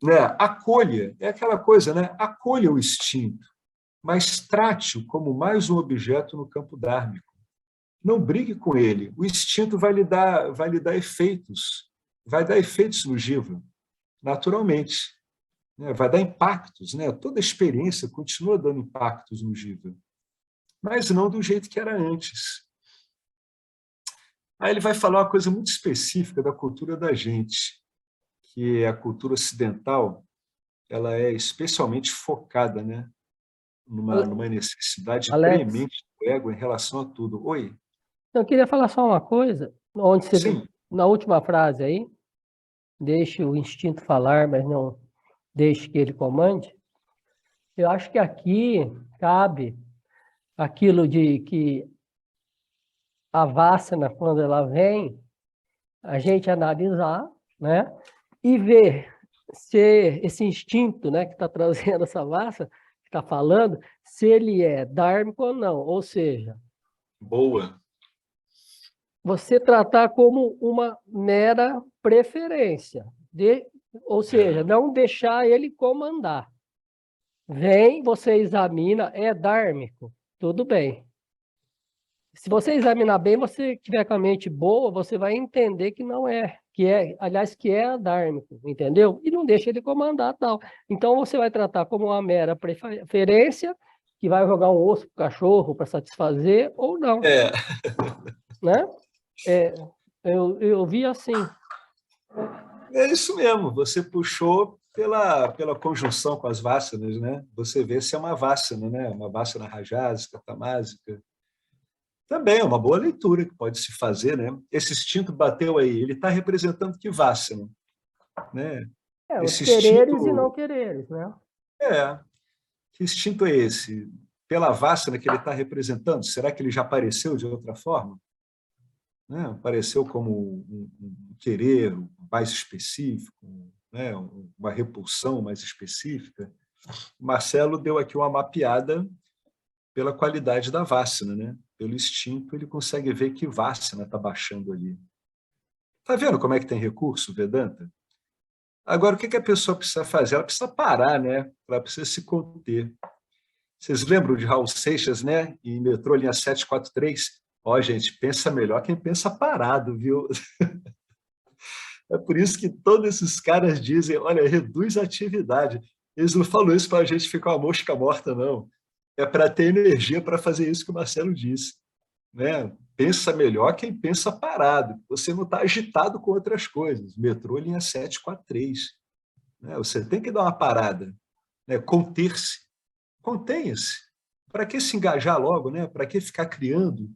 Né? Acolha, é aquela coisa, né? Acolha o instinto, mas trate-o como mais um objeto no campo dármico. Não brigue com ele. O instinto vai lhe dar efeitos, vai dar efeitos no jiva, naturalmente. Né? Vai dar impactos. Né? Toda experiência continua dando impactos no jiva, mas não do jeito que era antes. Aí ele vai falar uma coisa muito específica da cultura da gente, que a cultura ocidental, ela é especialmente focada, né, numa necessidade Alex, preemente do ego em relação a tudo. Oi? eu queria falar só uma coisa, onde você, Sim. na última frase aí, deixe o instinto falar, mas não deixe que ele comande. Eu acho que aqui cabe aquilo de que a Vassana, quando ela vem, a gente analisar, né, e ver se esse instinto, né, que está trazendo essa Vassana, que está falando, se ele é dármico ou não. Ou seja, Boa. você tratar como uma mera preferência, ou seja, É. não deixar ele comandar. Vem, você examina, é dármico, tudo bem. Se você examinar bem, você tiver com a mente boa, você vai entender que não é, aliás, que é dármico, entendeu? E não deixa ele comandar tal. Então você vai tratar como uma mera preferência, que vai jogar um osso para o cachorro para satisfazer ou não, É. né? É, eu vi assim. É isso mesmo, você puxou pela conjunção com as vássanas, né? Você vê se é uma vássana, né? Uma vássana rajásica, tamásica. Também é uma boa leitura que pode se fazer, né? Esse instinto bateu aí, ele está representando que vássana, né? Os Esse quereres e não instinto, quereres, né? é, que instinto é esse? Pela vássana que ele está representando, será que ele já apareceu de outra forma? Né? Apareceu como um querer mais específico, né? Uma repulsão mais específica? Marcelo deu aqui uma mapeada pela qualidade da vássana, né? Pelo instinto, ele consegue ver que vássana está baixando ali. Está vendo como é que tem recurso, Vedanta? Agora, o que a pessoa precisa fazer? Ela precisa parar, né? Ela precisa se conter. Vocês lembram de Raul Seixas, né? Em Metrô Linha 743? Ó, gente, pensa melhor quem pensa parado, viu? É por isso que todos esses caras dizem, olha, reduz a atividade. Eles não falam isso para a gente ficar uma mosca morta, não. É para ter energia para fazer isso que o Marcelo disse. Né? Pensa melhor quem pensa parado. Você não está agitado com outras coisas. Metrô Linha 743. Né? Você tem que dar uma parada, né? Conter-se. Contenha-se. Para que se engajar logo? Né? Para que ficar criando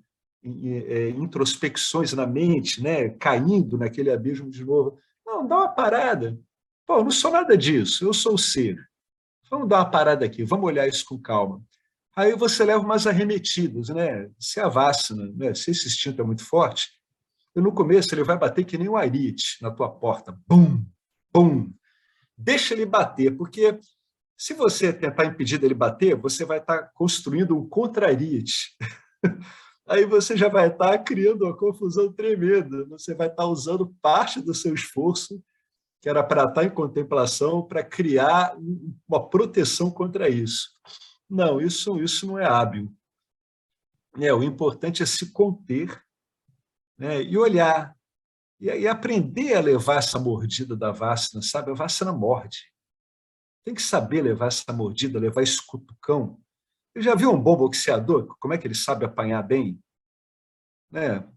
introspecções na mente, né? Caindo naquele abismo de novo? Não, dá uma parada. Pô, eu não sou nada disso, eu sou o ser. Vamos dar uma parada aqui, vamos olhar isso com calma. Aí você leva umas arremetidas, né? Se a vássana, né? Se esse instinto é muito forte, e no começo ele vai bater que nem um arite na tua porta. Bum, bum. Deixa ele bater, porque se você tentar impedir dele bater, você vai estar construindo um contra-arite. Aí você já vai estar criando uma confusão tremenda. Você vai estar usando parte do seu esforço, que era para estar em contemplação, para criar uma proteção contra isso. Não, isso não é hábil. O importante é se conter, né, e olhar, e aprender a levar essa mordida da vássana, sabe? A vássana morde. Tem que saber levar essa mordida, levar esse cutucão. Você já viu um bom boxeador? Como é que ele sabe apanhar bem? Né?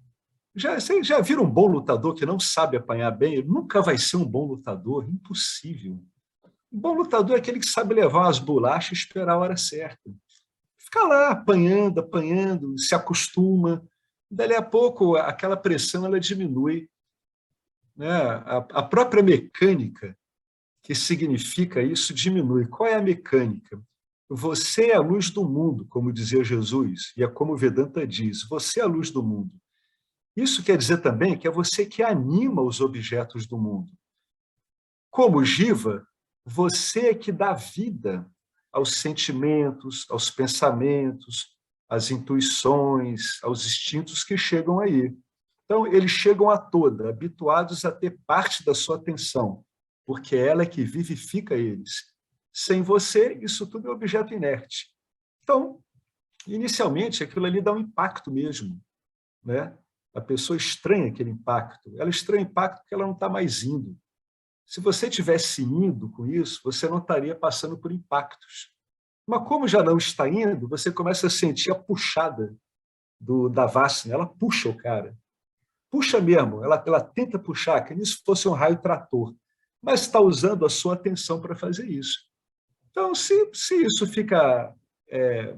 Você já viram um bom lutador que não sabe apanhar bem? Ele nunca vai ser um bom lutador, impossível. Um bom lutador é aquele que sabe levar umas bolachas e esperar a hora certa. Fica lá apanhando, apanhando, se acostuma. Dali a pouco, aquela pressão ela diminui. Né? A própria mecânica que significa isso diminui. Qual é a mecânica? você é a luz do mundo, como dizia Jesus, e é como o Vedanta diz, você é a luz do mundo. Isso quer dizer também que é você que anima os objetos do mundo. Como Jiva, você é que dá vida aos sentimentos, aos pensamentos, às intuições, aos instintos que chegam aí. Então, eles chegam a toda, habituados a ter parte da sua atenção, porque é ela que vivifica eles. Sem você, isso tudo é objeto inerte. Então, inicialmente, aquilo ali dá um impacto mesmo, né? A pessoa estranha aquele impacto. Ela estranha o impacto porque ela não está mais indo. Se você tivesse indo com isso, você não estaria passando por impactos. Mas como já não está indo, você começa a sentir a puxada da Vassana. Ela puxa o cara. Puxa mesmo, ela tenta puxar, como se fosse um raio trator. Mas está usando a sua atenção para fazer isso. Então, se isso fica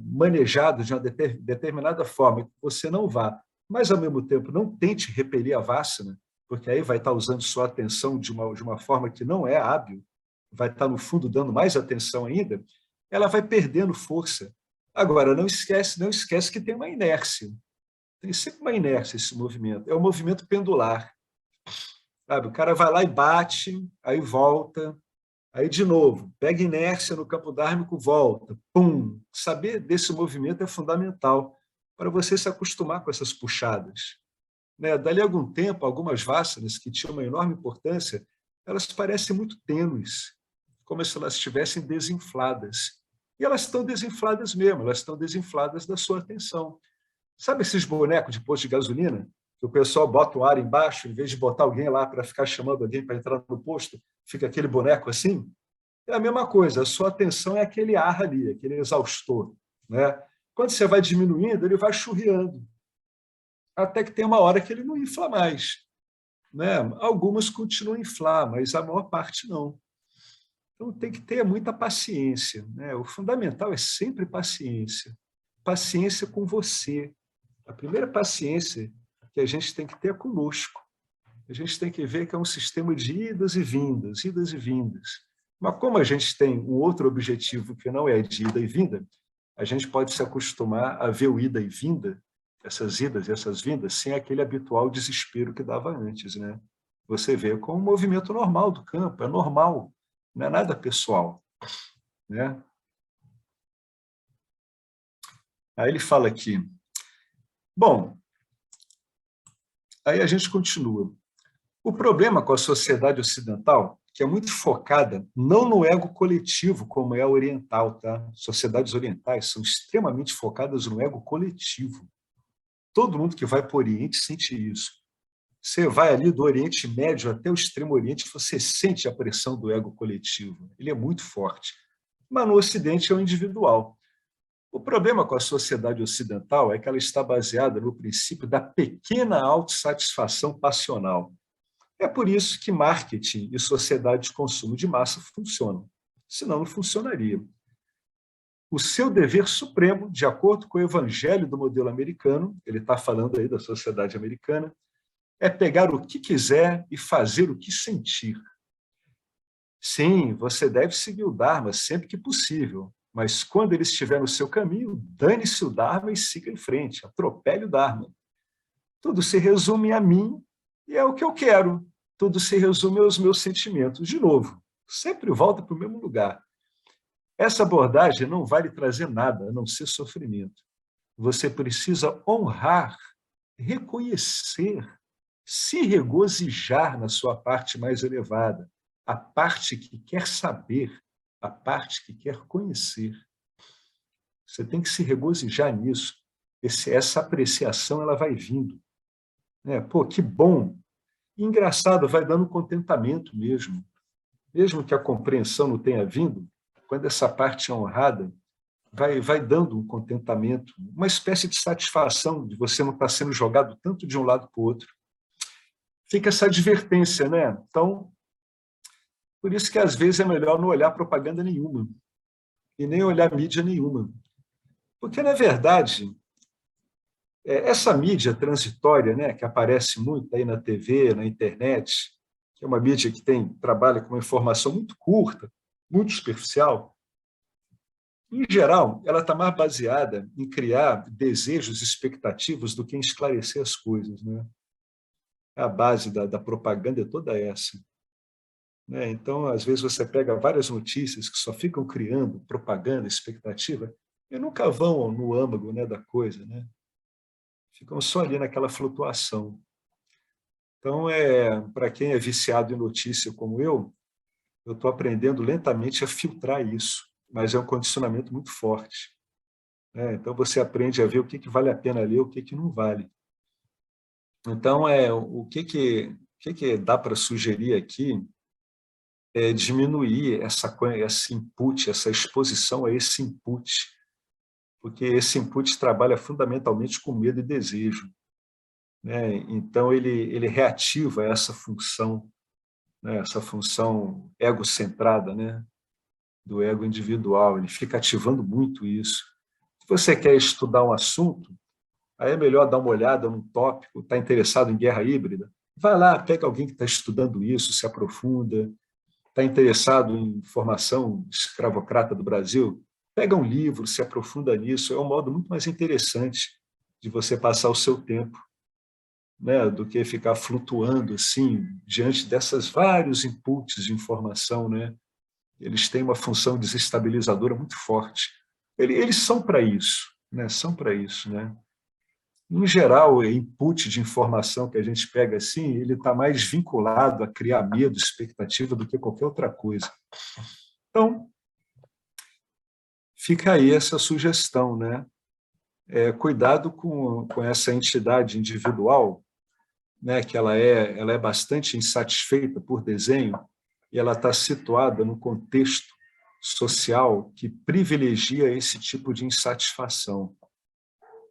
manejado de uma determinada forma, que você não vá, mas, ao mesmo tempo, não tente repelir a Vassana, porque aí vai estar usando sua atenção de uma forma que não é hábil, vai estar, no fundo, dando mais atenção ainda, ela vai perdendo força. Agora, não esquece que tem uma inércia. Tem sempre uma inércia esse movimento. É um movimento pendular. Sabe? O cara vai lá e bate, aí volta, aí de novo, pega inércia no campo dármico, volta, pum. Saber desse movimento é fundamental para você se acostumar com essas puxadas. Né? Dali a algum tempo, algumas vassanas que tinham uma enorme importância, elas parecem muito tênues, como se elas estivessem desinfladas. E elas estão desinfladas mesmo, elas estão desinfladas da sua atenção. Sabe esses bonecos de posto de gasolina? Que o pessoal bota o ar embaixo, em vez de botar alguém lá para ficar chamando alguém para entrar no posto, fica aquele boneco assim? É a mesma coisa, a sua atenção é aquele ar ali, aquele exaustor. Né? Quando você vai diminuindo, ele vai churriando, até que tem uma hora que ele não infla mais. Né? Algumas continuam a inflar, mas a maior parte não. Então tem que ter muita paciência. Né? O fundamental é sempre paciência. Paciência com você. A primeira paciência que a gente tem que ter é conosco. A gente tem que ver que é um sistema de idas e vindas, idas e vindas. Mas como a gente tem um outro objetivo que não é de ida e vinda, a gente pode se acostumar a ver o ida e vinda, essas idas e essas vindas, sem aquele habitual desespero que dava antes. Né? Você vê como um movimento normal do campo, é normal, não é nada pessoal. Né? Aí ele fala aqui, bom, aí a gente continua. O problema com a sociedade ocidental, que é muito focada não no ego coletivo, como é a oriental, tá? Sociedades orientais são extremamente focadas no ego coletivo. Todo mundo que vai para o Oriente sente isso. Você vai ali do Oriente Médio até o Extremo Oriente, você sente a pressão do ego coletivo. Ele é muito forte. Mas no Ocidente é o individual. O problema com a sociedade ocidental é que ela está baseada no princípio da pequena autossatisfação passional. É por isso que marketing e sociedade de consumo de massa funcionam. Senão não funcionaria. O seu dever supremo, de acordo com o evangelho do modelo americano, ele está falando aí da sociedade americana, é pegar o que quiser e fazer o que sentir. Sim, você deve seguir o Dharma sempre que possível, mas quando ele estiver no seu caminho, dane-se o Dharma e siga em frente, atropele o Dharma. Tudo se resume a mim e é o que eu quero. Tudo se resume aos meus sentimentos. De novo, sempre volta para o mesmo lugar. Essa abordagem não vai lhe trazer nada, a não ser sofrimento. Você precisa honrar, reconhecer, se regozijar na sua parte mais elevada, a parte que quer saber, a parte que quer conhecer. Você tem que se regozijar nisso. Essa apreciação ela vai vindo. Pô, que bom! E, engraçado, vai dando contentamento mesmo. Mesmo que a compreensão não tenha vindo, quando essa parte é honrada, vai dando um contentamento, uma espécie de satisfação de você não estar sendo jogado tanto de um lado para o outro. Fica essa advertência, né? Então, por isso que às vezes é melhor não olhar propaganda nenhuma e nem olhar mídia nenhuma. Porque, na verdade, essa mídia transitória, né, que aparece muito aí na TV, na internet, que é uma mídia que trabalha com uma informação muito curta, muito superficial, Em geral, ela está mais baseada em criar desejos expectativos do que em esclarecer as coisas, né? A base da propaganda é toda essa. Né? Então, às vezes, você pega várias notícias que só ficam criando propaganda, expectativa, e nunca vão no âmago, né, da coisa, né? Ficam só ali naquela flutuação. Então, para quem é viciado em notícia como eu estou aprendendo lentamente a filtrar isso, mas é um condicionamento muito forte. Né? Então, você aprende a ver o que vale a pena ler, o que não vale. Então, o que dá para sugerir aqui é diminuir esse input, essa exposição a esse input, porque esse input trabalha fundamentalmente com medo e desejo. Né? Então, ele reativa né? Essa função egocentrada, né? Do ego individual, ele fica ativando muito isso. Se você quer estudar um assunto, aí é melhor dar uma olhada num tópico, está interessado em guerra híbrida, vai lá, pega alguém que está estudando isso, se aprofunda, está interessado em formação escravocrata do Brasil, pega um livro, se aprofunda nisso, é um modo muito mais interessante de você passar o seu tempo, né, do que ficar flutuando assim diante dessas vários inputs de informação, né? Eles têm uma função desestabilizadora muito forte. Eles são para isso, né? São para isso, né? Em geral, o input de informação que a gente pega assim, ele está mais vinculado a criar medo, expectativa do que qualquer outra coisa. Então, fica aí essa sugestão, né? Cuidado com essa entidade individual, né? Que ela é bastante insatisfeita por desenho e ela está situada no contexto social que privilegia esse tipo de insatisfação,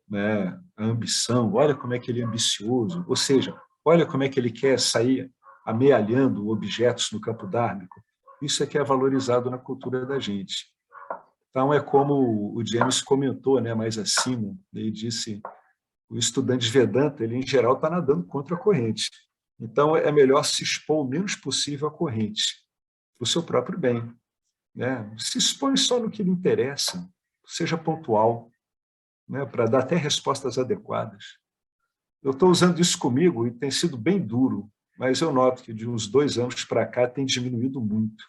né? A ambição, olha como é que ele é ambicioso, ou seja, olha como é que ele quer sair amealhando objetos no campo dármico. Isso é que é valorizado na cultura da gente. Então, é como o James comentou, né, mais acima, ele disse, o estudante de Vedanta, ele, em geral, está nadando contra a corrente. Então, é melhor se expor o menos possível à corrente, para o seu próprio bem. Né? Se expõe só no que lhe interessa, seja pontual, né, para dar até respostas adequadas. Eu estou usando isso comigo e tem sido bem duro, mas eu noto que de uns 2 anos para cá tem diminuído muito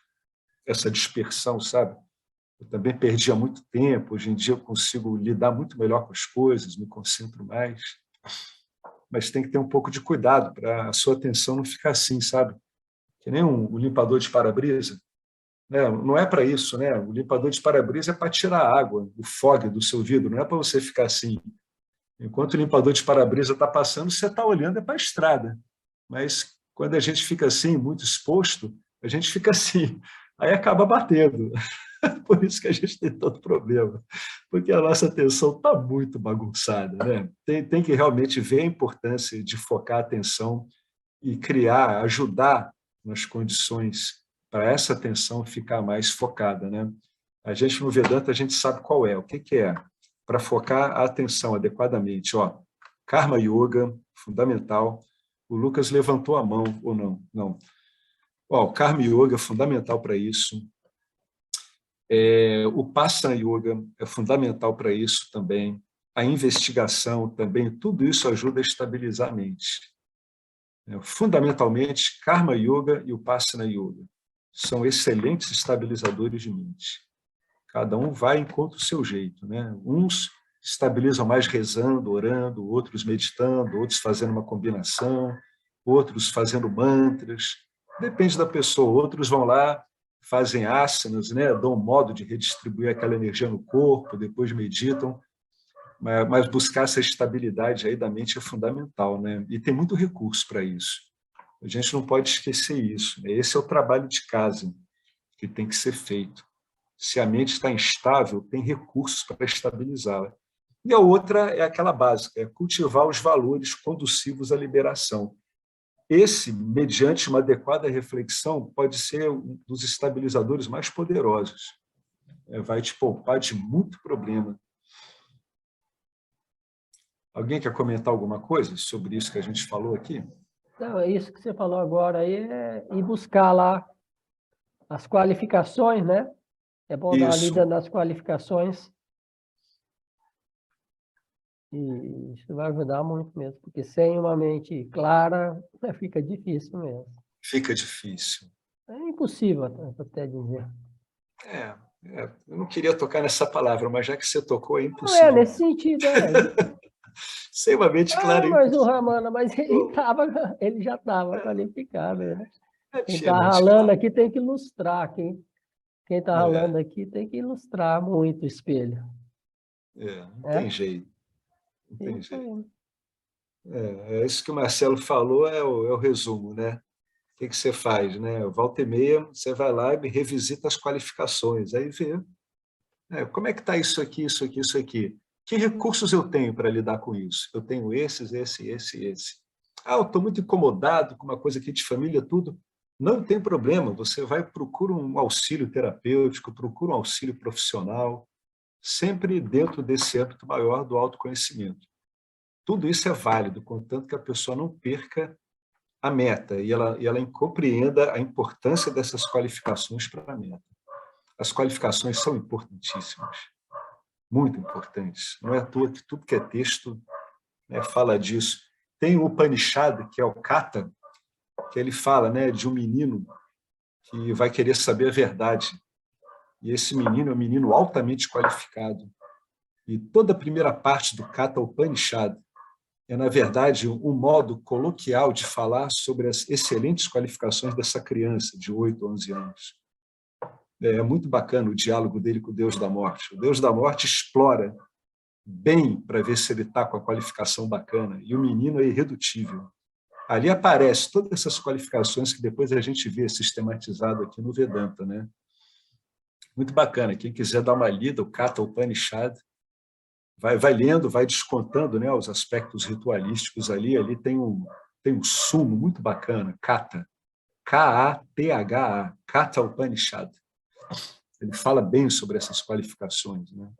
essa dispersão, sabe? Eu também perdia muito tempo, hoje em dia eu consigo lidar muito melhor com as coisas, me concentro mais, mas tem que ter um pouco de cuidado para a sua atenção não ficar assim, sabe? Que nem um limpador de para-brisa, né? Não é para isso, né? O limpador de para-brisa é para tirar a água, o fog do seu vidro, não é para você ficar assim. Enquanto o limpador de para-brisa está passando, você está olhando para a estrada. Mas quando a gente fica assim, muito exposto, a gente fica assim, aí acaba batendo. Por isso que a gente tem tanto problema, porque a nossa atenção está muito bagunçada. Né? Tem que realmente ver a importância de focar a atenção e criar, ajudar nas condições para essa atenção ficar mais focada. Né? A gente, no Vedanta, a gente sabe qual é, o que é, para focar a atenção adequadamente. Ó, Karma Yoga, fundamental. O Lucas levantou a mão, ou não? Não. Ó, o Karma Yoga é fundamental para isso. O Passana Yoga é fundamental para isso também. A investigação também, tudo isso ajuda a estabilizar a mente. Fundamentalmente, Karma Yoga e o Passana Yoga são excelentes estabilizadores de mente. Cada um vai e encontra o seu jeito. Né? Uns estabilizam mais rezando, orando, outros meditando, outros fazendo uma combinação, outros fazendo mantras. Depende da pessoa. Outros vão lá, fazem asanas, né? Dão um modo de redistribuir aquela energia no corpo, depois meditam. Mas buscar essa estabilidade aí da mente é fundamental. Né? E tem muito recurso para isso. A gente não pode esquecer isso. Esse é o trabalho de casa que tem que ser feito. Se a mente está instável, tem recursos para estabilizá-la. E a outra é aquela básica, é cultivar os valores conducivos à liberação. Esse, mediante uma adequada reflexão, pode ser um dos estabilizadores mais poderosos. Vai te poupar de muito problema. Alguém quer comentar alguma coisa sobre isso que a gente falou aqui? Não, isso que você falou agora aí é ir buscar lá as qualificações, né? É bom dar uma lida Isso, nas qualificações, e isso vai ajudar muito mesmo, porque sem uma mente clara, fica difícil mesmo. fica difícil. É impossível, até dizer. É, eu não queria tocar nessa palavra, mas já que você tocou, é Não é, impossível nesse mesmo. sentido, Sem uma mente clara, é mas o impossível. Ramana, mas ele já estava qualificado, né? Eu Quem tinha está mente ralando clara. aqui tem que ilustrar, quem está É, ralando aqui tem que ilustrar muito o espelho, não tem né? jeito, não tem Isso jeito. aí. É isso que o Marcelo falou, é o resumo, né? O que você faz, né? Volta e meia, você vai lá e revisita as qualificações, aí vê, como é que está isso aqui, isso aqui, isso aqui. Que recursos eu tenho para lidar com isso? Eu tenho esses, esse. Ah, eu estou muito incomodado com uma coisa aqui de família, tudo. Não tem problema, você vai, procura um auxílio terapêutico, procura um auxílio profissional, sempre dentro desse âmbito maior do autoconhecimento. Tudo isso é válido, contanto que a pessoa não perca a meta e ela compreenda a importância dessas qualificações para a meta. As qualificações são importantíssimas, muito importantes. Não é à toa que tudo que é texto, né, fala disso. Tem o Upanishad, que é o Kata, que ele fala, né, de um menino que vai querer saber a verdade. E esse menino é um menino altamente qualificado. E toda a primeira parte do Kata Upanishad é, na verdade, um modo coloquial de falar sobre as excelentes qualificações dessa criança de 8, 11 anos. É muito bacana o diálogo dele com o Deus da Morte. O Deus da Morte explora bem para ver se ele está com a qualificação bacana, e o menino é irredutível. Ali aparece todas essas qualificações que depois a gente vê sistematizado aqui no Vedanta, né? Muito bacana. Quem quiser dar uma lida, o Kata Upanishad, vai lendo, vai descontando, né, os aspectos ritualísticos ali tem um sumo muito bacana, Kata, K-A-T-H-A, Kata Upanishad. Ele fala bem sobre essas qualificações, né?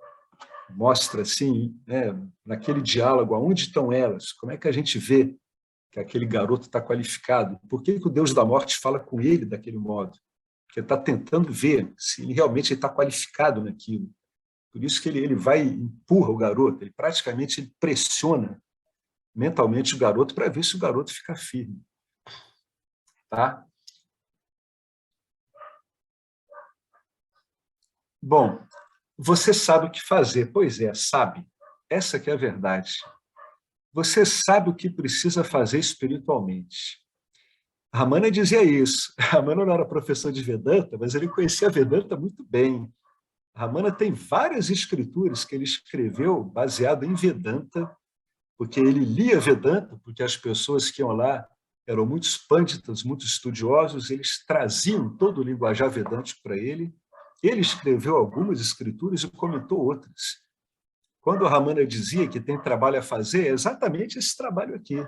Mostra assim, né, naquele diálogo, aonde estão elas, como é que a gente vê que aquele garoto está qualificado, por que o Deus da Morte fala com ele daquele modo? Porque ele está tentando ver se ele realmente está qualificado naquilo. Por isso que ele vai e empurra o garoto, ele praticamente pressiona mentalmente o garoto para ver se o garoto fica firme. Tá? Bom, você sabe o que fazer. Pois é, sabe. Essa que é a verdade. Você sabe o que precisa fazer espiritualmente. Ramana dizia isso. Ramana não era professor de Vedanta, mas ele conhecia Vedanta muito bem. Ramana tem várias escrituras que ele escreveu baseado em Vedanta, porque ele lia Vedanta, porque as pessoas que iam lá eram muitos pânditas, muitos estudiosos, eles traziam todo o linguajar vedântico para ele. Ele escreveu algumas escrituras e comentou outras. Quando a Ramana dizia que tem trabalho a fazer, é exatamente esse trabalho aqui.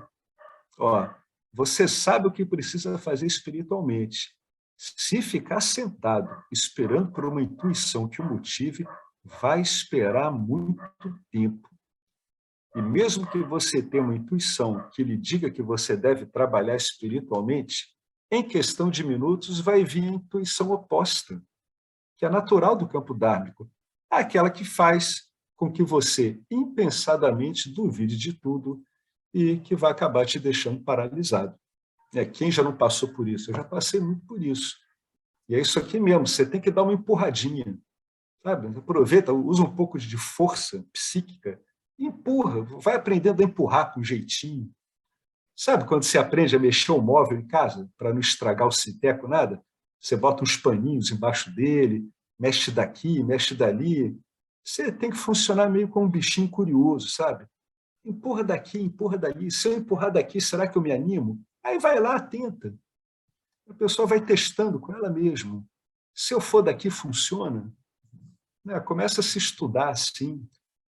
Ó, você sabe o que precisa fazer espiritualmente. Se ficar sentado, esperando por uma intuição que o motive, vai esperar muito tempo. E mesmo que você tenha uma intuição que lhe diga que você deve trabalhar espiritualmente, em questão de minutos vai vir a intuição oposta, que é natural do campo dármico, aquela que faz com que você impensadamente duvide de tudo e que vai acabar te deixando paralisado. Quem já não passou por isso? Eu já passei muito por isso. E é isso aqui mesmo, você tem que dar uma empurradinha, sabe? Aproveita, usa um pouco de força psíquica, empurra, vai aprendendo a empurrar com jeitinho. Sabe quando você aprende a mexer um móvel em casa para não estragar o sinteco, nada? Você bota uns paninhos embaixo dele, mexe daqui, mexe dali. Você tem que funcionar meio como um bichinho curioso, sabe? Empurra daqui, empurra dali. Se eu empurrar daqui, será que eu me animo? Aí vai lá, tenta. A pessoa vai testando com ela mesma. Se eu for daqui, funciona? Né? Começa a se estudar assim.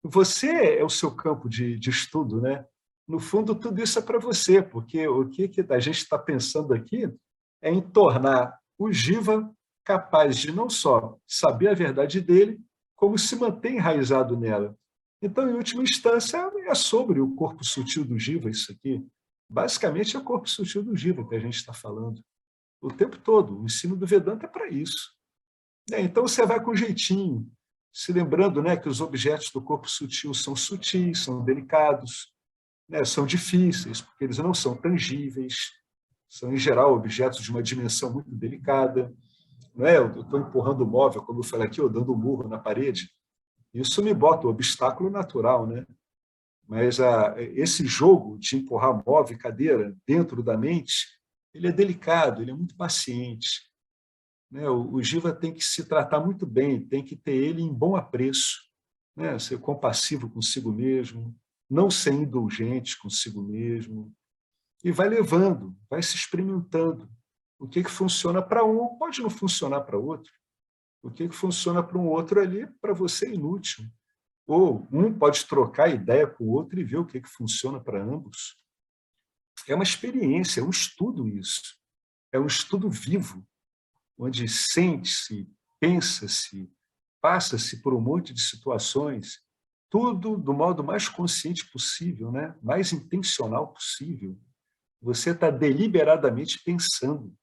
Você é o seu campo de estudo, né? No fundo, tudo isso é para você, porque o que a gente está pensando aqui é em tornar o Jiva capaz de não só saber a verdade dele, como se manter enraizado nela. Então, em última instância, é sobre o corpo sutil do Jiva isso aqui. Basicamente, é o corpo sutil do Jiva que a gente está falando o tempo todo. O ensino do Vedanta é para isso. Então, você vai com jeitinho, se lembrando, né, que os objetos do corpo sutil são sutis, são delicados, né, são difíceis, porque eles não são tangíveis, são, em geral, objetos de uma dimensão muito delicada. Não é? Eu estou empurrando o móvel, como eu falei aqui, ou dando um murro na parede. Isso me bota um obstáculo natural, né? Mas esse jogo de empurrar móvel e cadeira dentro da mente, ele é delicado, ele é muito paciente. Né? O Jiva tem que se tratar muito bem, tem que ter ele em bom apreço, né? Ser compassivo consigo mesmo, não ser indulgente consigo mesmo, e vai levando, vai se experimentando. O que funciona para um pode não funcionar para outro. O que funciona para um outro ali, para você é inútil. Ou um pode trocar ideia com o outro e ver o que funciona para ambos. É uma experiência, é um estudo isso. É um estudo vivo, onde sente-se, pensa-se, passa-se por um monte de situações, tudo do modo mais consciente possível, né? Mais intencional possível. Você está deliberadamente pensando.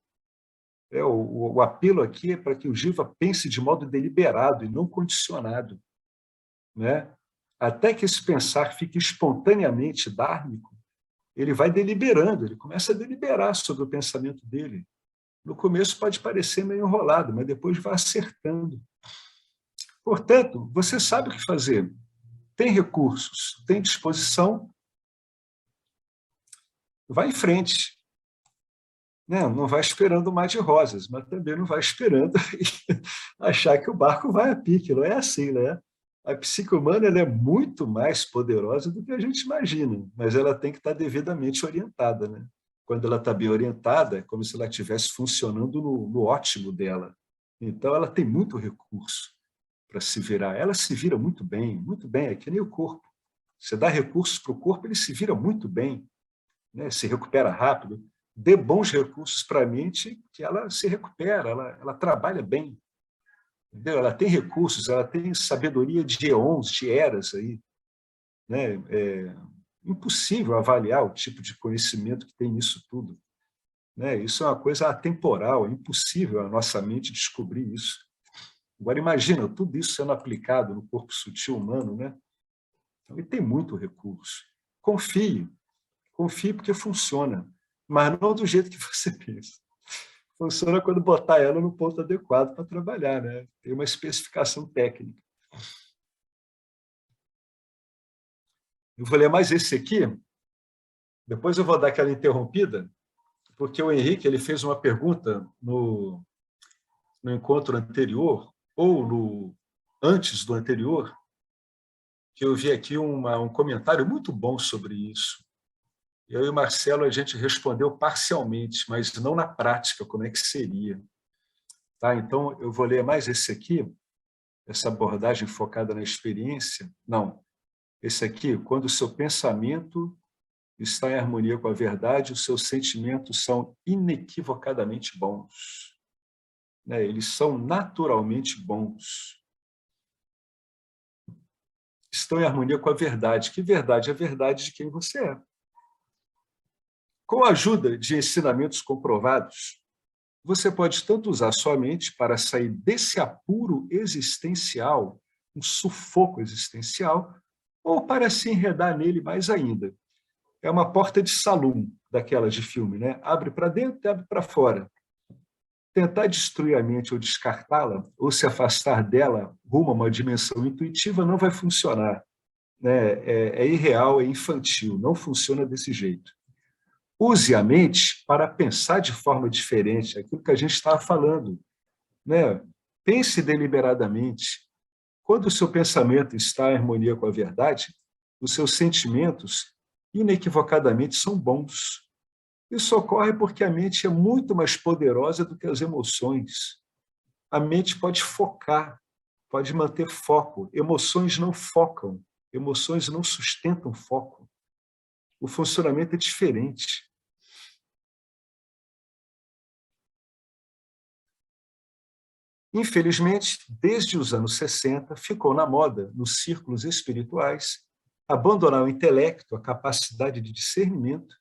O apelo aqui é para que o Jiva pense de modo deliberado e não condicionado, né? Até que esse pensar fique espontaneamente dármico, ele vai deliberando, ele começa a deliberar sobre o pensamento dele. No começo pode parecer meio enrolado, mas depois vai acertando. Portanto, você sabe o que fazer. Tem recursos, tem disposição, vai em frente. Não vai esperando o mar de rosas, mas também não vai esperando achar que o barco vai a pique. Não é assim, né? A psique humana ela é muito mais poderosa do que a gente imagina, mas ela tem que estar devidamente orientada, né? Quando ela está bem orientada, é como se ela estivesse funcionando no ótimo dela. Então, ela tem muito recurso para se virar. Ela se vira muito bem, é que nem o corpo. Você dá recursos para o corpo, ele se vira muito bem, né? Se recupera rápido. Dê bons recursos para a mente, que ela se recupera, ela trabalha bem. Entendeu? Ela tem recursos, ela tem sabedoria de eons, de eras aí, né? É impossível avaliar o tipo de conhecimento que tem nisso tudo, né? Isso é uma coisa atemporal, é impossível a nossa mente descobrir isso. Agora imagina tudo isso sendo aplicado no corpo sutil humano, né? Então, ele tem muito recurso. Confie porque funciona, mas não do jeito que você pensa. Funciona quando botar ela no ponto adequado para trabalhar, né? Tem uma especificação técnica. Eu vou ler mais esse aqui, depois eu vou dar aquela interrompida, porque o Henrique ele fez uma pergunta no encontro anterior, ou antes do anterior, que eu vi aqui um comentário muito bom sobre isso. Eu e o Marcelo, a gente respondeu parcialmente, mas não na prática, como é que seria. Tá? Então, eu vou ler mais esse aqui, essa abordagem focada na experiência. Não, esse aqui, quando o seu pensamento está em harmonia com a verdade, os seus sentimentos são inequivocadamente bons. Né? Eles são naturalmente bons. Estão em harmonia com a verdade. Que verdade? A verdade de quem você é. Com a ajuda de ensinamentos comprovados, você pode tanto usar sua mente para sair desse apuro existencial, um sufoco existencial, ou para se enredar nele mais ainda. É uma porta de salão daquela de filme, né? Abre para dentro e abre para fora. Tentar destruir a mente ou descartá-la, ou se afastar dela rumo a uma dimensão intuitiva, não vai funcionar. Né? É irreal, é infantil, não funciona desse jeito. Use a mente para pensar de forma diferente, aquilo que a gente estava falando. Né? Pense deliberadamente. Quando o seu pensamento está em harmonia com a verdade, os seus sentimentos, inequivocadamente, são bons. Isso ocorre porque a mente é muito mais poderosa do que as emoções. A mente pode focar, pode manter foco. Emoções não focam, emoções não sustentam foco. O funcionamento é diferente. Infelizmente, desde os anos 60, ficou na moda, nos círculos espirituais, abandonar o intelecto, a capacidade de discernimento,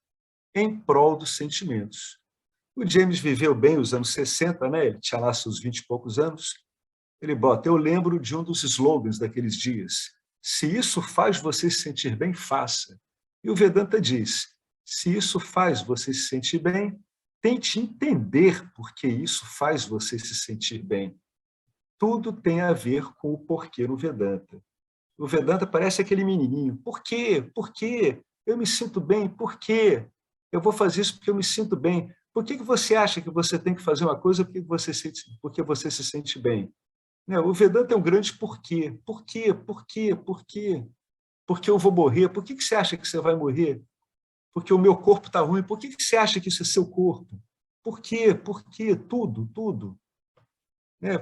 em prol dos sentimentos. O James viveu bem os anos 60, né? Ele tinha lá seus 20 e poucos anos, Ele bota: eu lembro de um dos slogans daqueles dias. Se isso faz você se sentir bem, faça. E o Vedanta diz: se isso faz você se sentir bem, tente entender por que isso faz você se sentir bem. Tudo tem a ver com o porquê no Vedanta. O Vedanta parece aquele menininho. Por quê? Por quê? Eu me sinto bem. Por quê? Eu vou fazer isso porque eu me sinto bem. Por que você acha que você tem que fazer uma coisa porque você se sente bem? O Vedanta é um grande porquê. Por quê? Por quê? Por quê? Porque eu vou morrer. Por que você acha que você vai morrer? Porque o meu corpo está ruim. Por que você acha que isso é seu corpo? Por quê? Por quê? Tudo, tudo.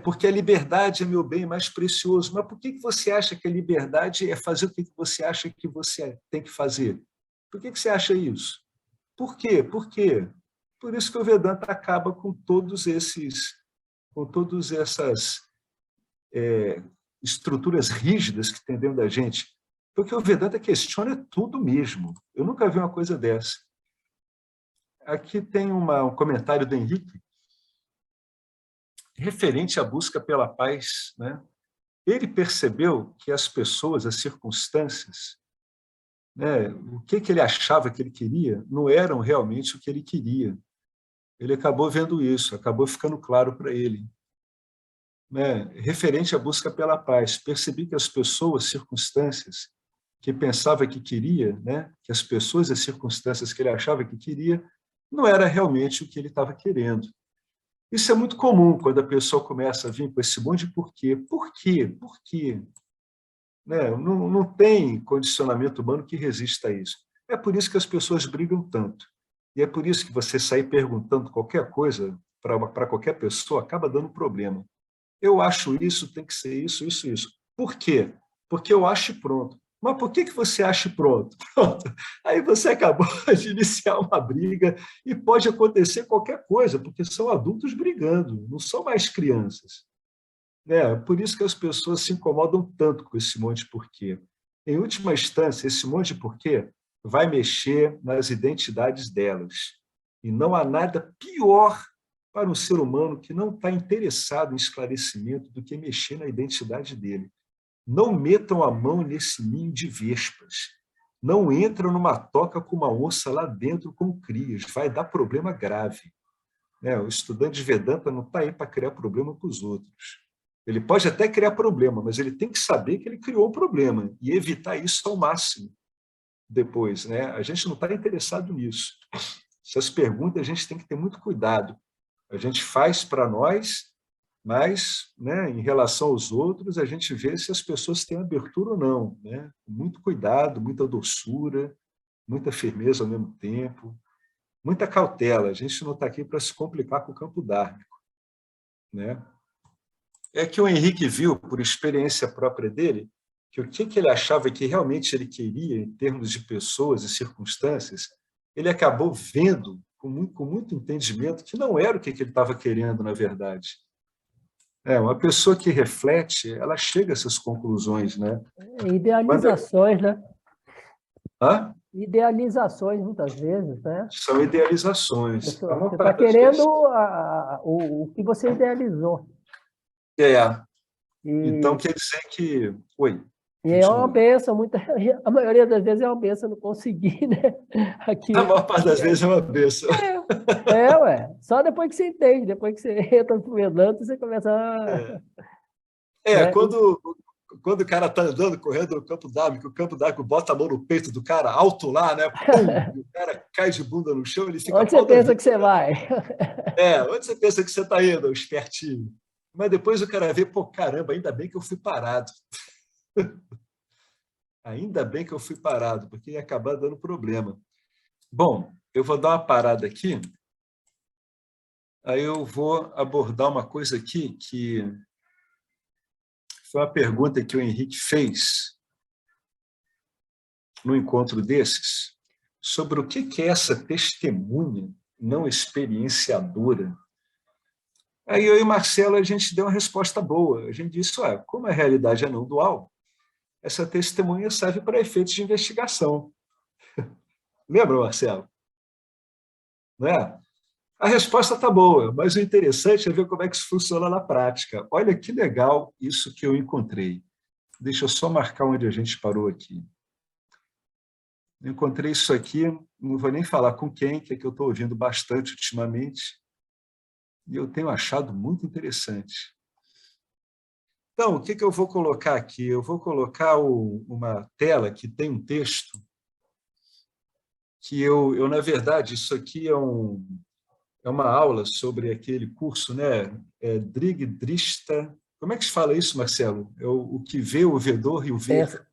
Porque a liberdade é meu bem mais precioso. Mas por que você acha que a liberdade é fazer o que você acha que você tem que fazer? Por que você acha isso? Por quê? Por quê? Por isso que o Vedanta acaba com todas essas estruturas rígidas que tem dentro da gente. Porque o Vedanta questiona tudo mesmo. Eu nunca vi uma coisa dessa. Aqui tem um comentário do Henrique referente à busca pela paz, né? Ele percebeu que as pessoas, as circunstâncias, né, o que ele achava que ele queria, não eram realmente o que ele queria. Ele acabou vendo isso, acabou ficando claro para ele. Referente à busca pela paz, percebi que as pessoas, circunstâncias que pensava que queria, que as pessoas e as circunstâncias que ele achava que queria, não era realmente o que ele estava querendo. Isso é muito comum quando a pessoa começa a vir com esse monte de porquê. Por quê? Por quê? Não tem condicionamento humano que resista a isso. É por isso que as pessoas brigam tanto. E é por isso que você sair perguntando qualquer coisa para qualquer pessoa acaba dando problema. Eu acho isso, tem que ser isso, isso, isso. Por quê? Porque eu acho pronto. Mas por que você acha pronto? Pronto. Aí você acabou de iniciar uma briga e pode acontecer qualquer coisa, porque são adultos brigando, não são mais crianças. Por isso que as pessoas se incomodam tanto com esse monte de porquê. Em última instância, esse monte de porquê vai mexer nas identidades delas. E não há nada pior para um ser humano que não está interessado em esclarecimento do que mexer na identidade dele. Não metam a mão nesse ninho de vespas. Não entram numa toca com uma onça lá dentro com crias. Vai dar problema grave. O estudante de Vedanta não está aí para criar problema para os outros. Ele pode até criar problema, mas ele tem que saber que ele criou um problema e evitar isso ao máximo depois. A gente não está interessado nisso. Essas perguntas a gente tem que ter muito cuidado. A gente faz para nós, mas em relação aos outros, a gente vê se as pessoas têm abertura ou não. Muito cuidado, muita doçura, muita firmeza ao mesmo tempo, muita cautela. A gente não está aqui para se complicar com o campo dármico. É que o Henrique viu, por experiência própria dele, que o que ele achava que realmente ele queria, em termos de pessoas e circunstâncias, ele acabou vendo com muito entendimento que não era o que ele estava querendo, na verdade. Uma pessoa que reflete, ela chega a essas conclusões. Idealizações, né? Hã? Idealizações, muitas vezes, né? São idealizações. Você está querendo o que você idealizou. Então, quer dizer que... Oi. E é uma benção, a maioria das vezes é uma benção não conseguir, né? A maior parte das vezes é uma benção. Ué. Só depois que você entende, depois que você entra no Vedanta, você começa a... Quando o cara está andando, correndo no campo d'água, o campo d'água bota a mão no peito do cara, alto lá, Pum, e o cara cai de bunda no chão, ele fica... Onde você pensa que você vai? Onde você pensa que você está indo, espertinho? Mas depois o cara vê, caramba, ainda bem que eu fui parado. Ainda bem que eu fui parado, porque ia acabar dando problema. Bom, eu vou dar uma parada aqui, aí eu vou abordar uma coisa aqui que foi uma pergunta que o Henrique fez no encontro desses, sobre o que é essa testemunha não experienciadora. Aí eu e Marcelo, a gente deu uma resposta boa. A gente disse, como a realidade é não dual, essa testemunha serve para efeitos de investigação. Lembra, Marcelo? Não é? A resposta está boa, mas o interessante é ver como é que isso funciona na prática. Olha que legal isso que eu encontrei. Deixa eu só marcar onde a gente parou aqui. Eu encontrei isso aqui, não vou nem falar com quem, que é que eu estou ouvindo bastante ultimamente, e eu tenho achado muito interessante. Então, o que eu vou colocar aqui? Eu vou colocar uma tela que tem um texto que na verdade, isso aqui é uma aula sobre aquele curso, né? Drig Drista. Como é que se fala isso, Marcelo? É o que vê, o vedor e o ver.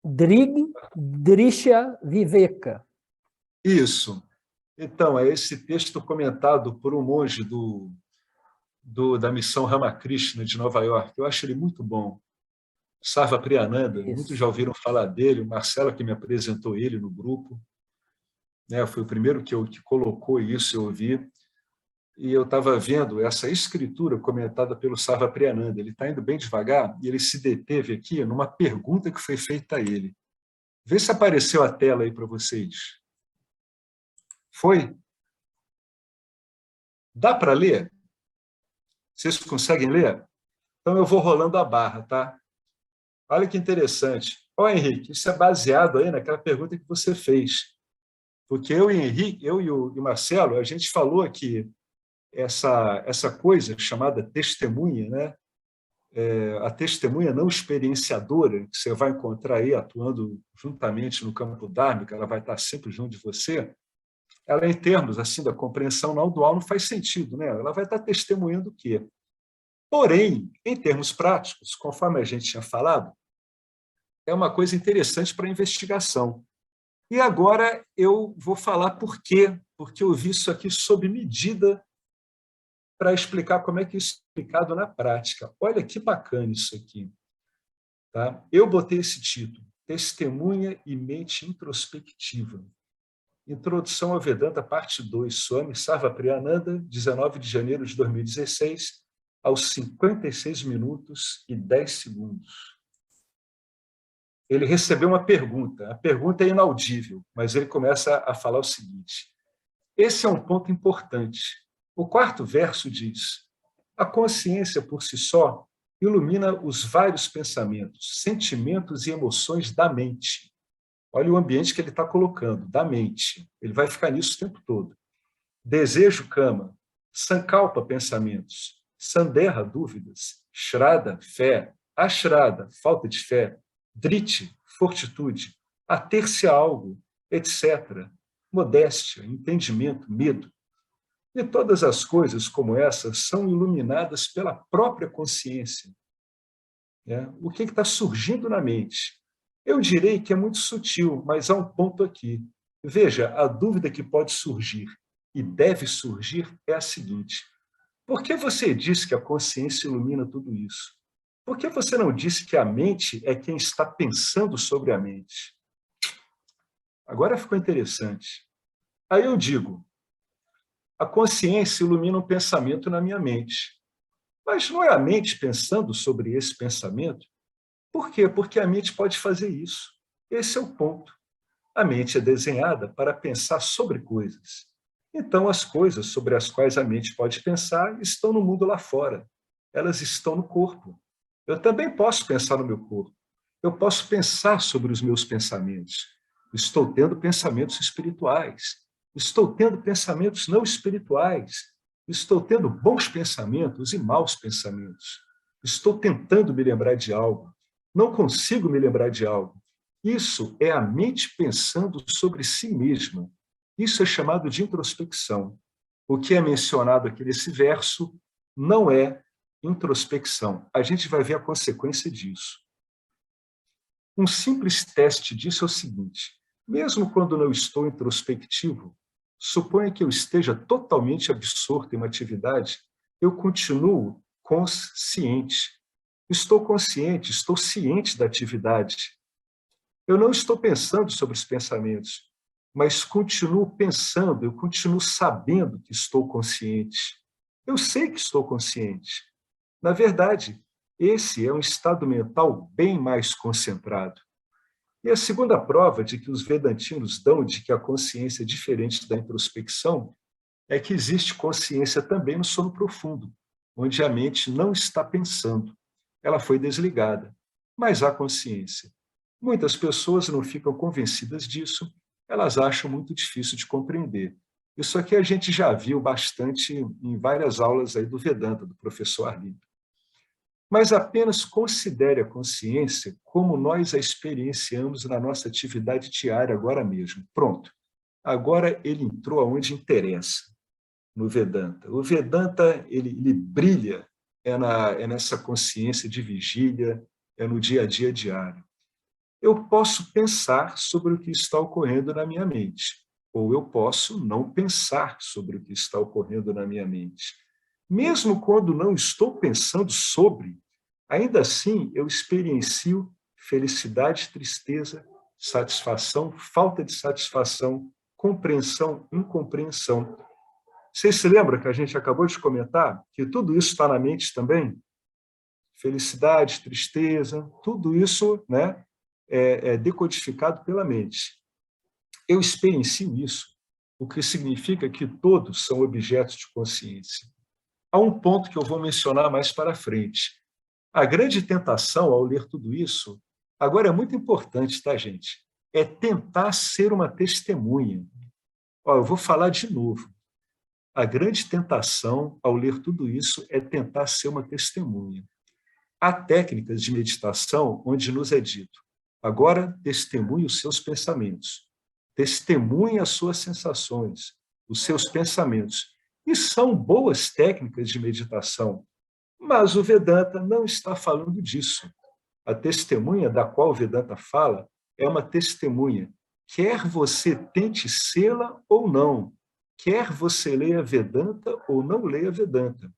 Drig Drisha Viveka. Isso. Então, é esse texto comentado por um monge da missão Ramakrishna de Nova York. Eu acho ele muito bom. Sarva Priyananda, muitos já ouviram falar dele, o Marcelo que me apresentou ele no grupo, né? Foi o primeiro que colocou isso, eu ouvi. E eu estava vendo essa escritura comentada pelo Sarva Priyananda. Ele está indo bem devagar e ele se deteve aqui numa pergunta que foi feita a ele. Vê se apareceu a tela aí para vocês. Foi? Dá para ler? Vocês conseguem ler? Então eu vou rolando a barra, tá? Olha que interessante. Ó, Henrique, isso é baseado aí naquela pergunta que você fez. Porque eu e Henrique, eu e o Marcelo, a gente falou aqui essa coisa chamada testemunha, né? A testemunha não experienciadora, que você vai encontrar aí atuando juntamente no campo dármico, ela vai estar sempre junto de você, ela, em termos assim da compreensão não dual, não faz sentido, né? Ela vai estar testemunhando o quê? Porém, em termos práticos, conforme a gente tinha falado, é uma coisa interessante para a investigação. E agora eu vou falar por quê, porque eu vi isso aqui sob medida para explicar como é que isso é aplicado na prática. Olha que bacana isso aqui. Tá? Eu botei esse título, Testemunha e Mente Introspectiva. Introdução ao Vedanta, parte 2, Swami Sarva Priyananda, 19 de janeiro de 2016, aos 56 minutos e 10 segundos. Ele recebeu uma pergunta. A pergunta é inaudível, mas ele começa a falar o seguinte. Esse é um ponto importante. O quarto verso diz: a consciência por si só ilumina os vários pensamentos, sentimentos e emoções da mente. Olha o ambiente que ele está colocando, da mente. Ele vai ficar nisso o tempo todo. Desejo, cama. Sankalpa, pensamentos. Sandeha, dúvidas. Shraddha, fé. Ashrada, falta de fé. Driti, fortitude. Ater-se a algo, etc. Modéstia, entendimento, medo. E todas as coisas como essas são iluminadas pela própria consciência. O que está surgindo na mente? Eu direi que é muito sutil, mas há um ponto aqui. Veja, a dúvida que pode surgir e deve surgir é a seguinte: por que você disse que a consciência ilumina tudo isso? Por que você não disse que a mente é quem está pensando sobre a mente? Agora ficou interessante. Aí eu digo, a consciência ilumina um pensamento na minha mente. Mas não é a mente pensando sobre esse pensamento? Por quê? Porque a mente pode fazer isso. Esse é o ponto. A mente é desenhada para pensar sobre coisas. Então, as coisas sobre as quais a mente pode pensar estão no mundo lá fora. Elas estão no corpo. Eu também posso pensar no meu corpo. Eu posso pensar sobre os meus pensamentos. Estou tendo pensamentos espirituais. Estou tendo pensamentos não espirituais. Estou tendo bons pensamentos e maus pensamentos. Estou tentando me lembrar de algo. Não consigo me lembrar de algo. Isso é a mente pensando sobre si mesma. Isso é chamado de introspecção. O que é mencionado aqui nesse verso não é introspecção. A gente vai ver a consequência disso. Um simples teste disso é o seguinte: mesmo quando não estou introspectivo, suponha que eu esteja totalmente absorto em uma atividade, eu continuo consciente. Estou consciente, estou ciente da atividade. Eu não estou pensando sobre os pensamentos, mas continuo pensando, eu continuo sabendo que estou consciente. Eu sei que estou consciente. Na verdade, esse é um estado mental bem mais concentrado. E a segunda prova de que os vedantinos dão de que a consciência é diferente da introspecção é que existe consciência também no sono profundo, onde a mente não está pensando. Ela foi desligada, mas há consciência. Muitas pessoas não ficam convencidas disso, elas acham muito difícil de compreender. Isso aqui a gente já viu bastante em várias aulas aí do Vedanta, do professor Arlindo. Mas apenas considere a consciência como nós a experienciamos na nossa atividade diária agora mesmo. Pronto. Agora ele entrou aonde interessa, no Vedanta. O Vedanta, ele brilha nessa consciência de vigília, é no dia a dia diário. Eu posso pensar sobre o que está ocorrendo na minha mente, ou eu posso não pensar sobre o que está ocorrendo na minha mente. Mesmo quando não estou pensando sobre, ainda assim eu experiencio felicidade, tristeza, satisfação, falta de satisfação, compreensão, incompreensão. Vocês se lembram que a gente acabou de comentar que tudo isso está na mente também? Felicidade, tristeza, tudo isso, né, é decodificado pela mente. Eu experiencio isso, o que significa que todos são objetos de consciência. Há um ponto que eu vou mencionar mais para frente. A grande tentação ao ler tudo isso, agora é muito importante, tá, gente? É tentar ser uma testemunha. Ó, eu vou falar de novo. A grande tentação ao ler tudo isso é tentar ser uma testemunha. Há técnicas de meditação onde nos é dito: agora testemunhe os seus pensamentos, testemunhe as suas sensações, os seus pensamentos. E são boas técnicas de meditação, mas o Vedanta não está falando disso. A testemunha da qual o Vedanta fala é uma testemunha, quer você tente sê-la ou não, quer você leia Vedanta ou não leia Vedanta.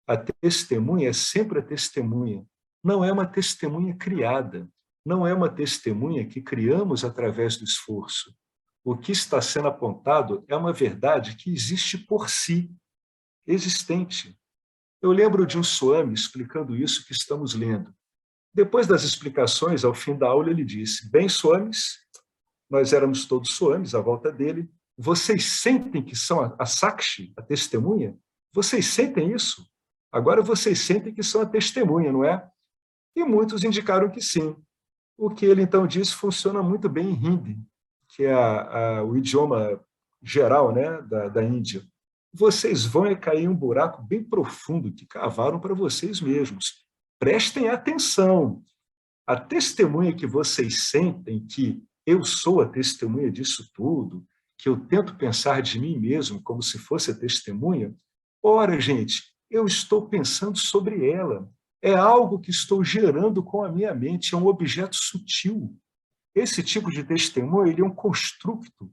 A testemunha é sempre a testemunha. Não é uma testemunha criada. Não é uma testemunha que criamos através do esforço. O que está sendo apontado é uma verdade que existe por si, existente. Eu lembro de um Swami explicando isso que estamos lendo. Depois das explicações, ao fim da aula, ele disse: bem, Swamis, nós éramos todos Swamis à volta dele, vocês sentem que são a Sakshi, a testemunha? Vocês sentem isso? Agora vocês sentem que são a testemunha, não é? E muitos indicaram que sim. O que ele então disse funciona muito bem em Hindi, que é o idioma geral, né, da Índia. Vocês vão cair em um buraco bem profundo que cavaram para vocês mesmos. Prestem atenção. A testemunha que vocês sentem que eu sou a testemunha disso tudo, que eu tento pensar de mim mesmo como se fosse a testemunha, ora, gente, eu estou pensando sobre ela. É algo que estou gerando com a minha mente, é um objeto sutil. Esse tipo de testemunho ele é um construto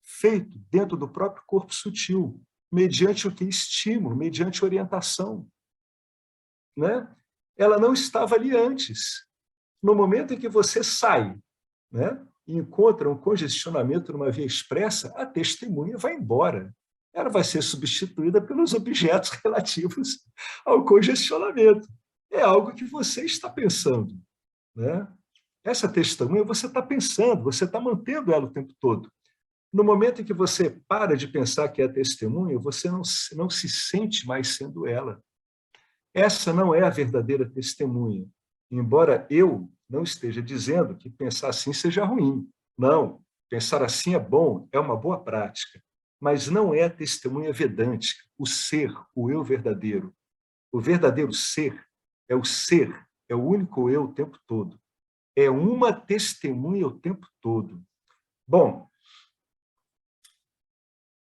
feito dentro do próprio corpo sutil, mediante o que? Estímulo, mediante orientação. Né? Ela não estava ali antes. No momento em que você sai, né, e encontra um congestionamento numa via expressa, a testemunha vai embora. Ela vai ser substituída pelos objetos relativos ao congestionamento. É algo que você está pensando. Né? Essa testemunha você está pensando, você está mantendo ela o tempo todo. No momento em que você para de pensar que é a testemunha, você não se sente mais sendo ela. Essa não é a verdadeira testemunha. Embora eu não esteja dizendo que pensar assim seja ruim. Não, pensar assim é bom, é uma boa prática. Mas não é a testemunha vedântica, o ser, o eu verdadeiro. O verdadeiro ser, é o único eu o tempo todo. É uma testemunha o tempo todo. Bom,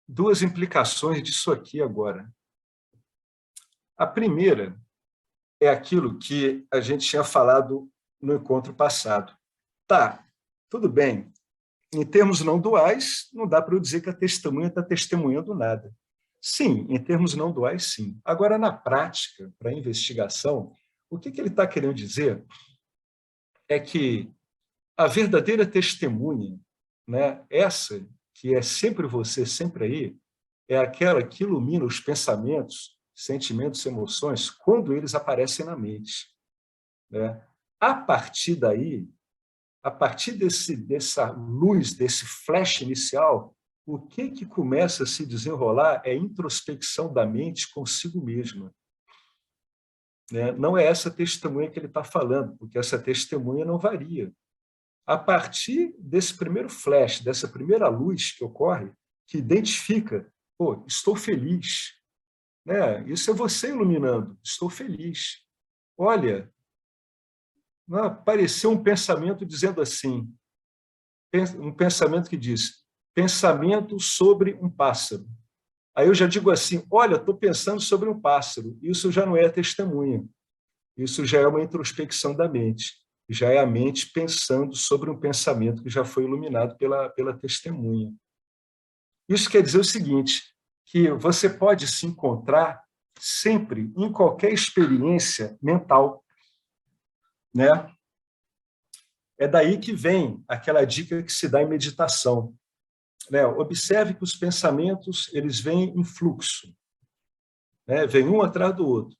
duas implicações disso aqui agora. A primeira é aquilo que a gente tinha falado no encontro passado. Tá, tudo bem. Em termos não duais, não dá para eu dizer que a testemunha está testemunhando nada. Sim, em termos não duais, sim. Agora, na prática, para a investigação, o que ele está querendo dizer é que a verdadeira testemunha, né, essa que é sempre você, sempre aí, é aquela que ilumina os pensamentos, sentimentos, emoções, quando eles aparecem na mente. Né? A partir daí, a partir dessa luz, desse flash inicial, o que começa a se desenrolar é a introspecção da mente consigo mesma. Né? Não é essa testemunha que ele está falando, porque essa testemunha não varia. A partir desse primeiro flash, dessa primeira luz que ocorre, que identifica, pô, estou feliz. Né? Isso é você iluminando, estou feliz. Olha, apareceu um pensamento dizendo assim, um pensamento que diz, pensamento sobre um pássaro. Aí eu já digo assim, olha, estou pensando sobre um pássaro. Isso já não é testemunha. Isso já é uma introspecção da mente. Já é a mente pensando sobre um pensamento que já foi iluminado pela testemunha. Isso quer dizer o seguinte, que você pode se encontrar sempre em qualquer experiência mental. Né? É daí que vem aquela dica que se dá em meditação. Né? Observe que os pensamentos eles vêm em fluxo. Né? Vem um atrás do outro.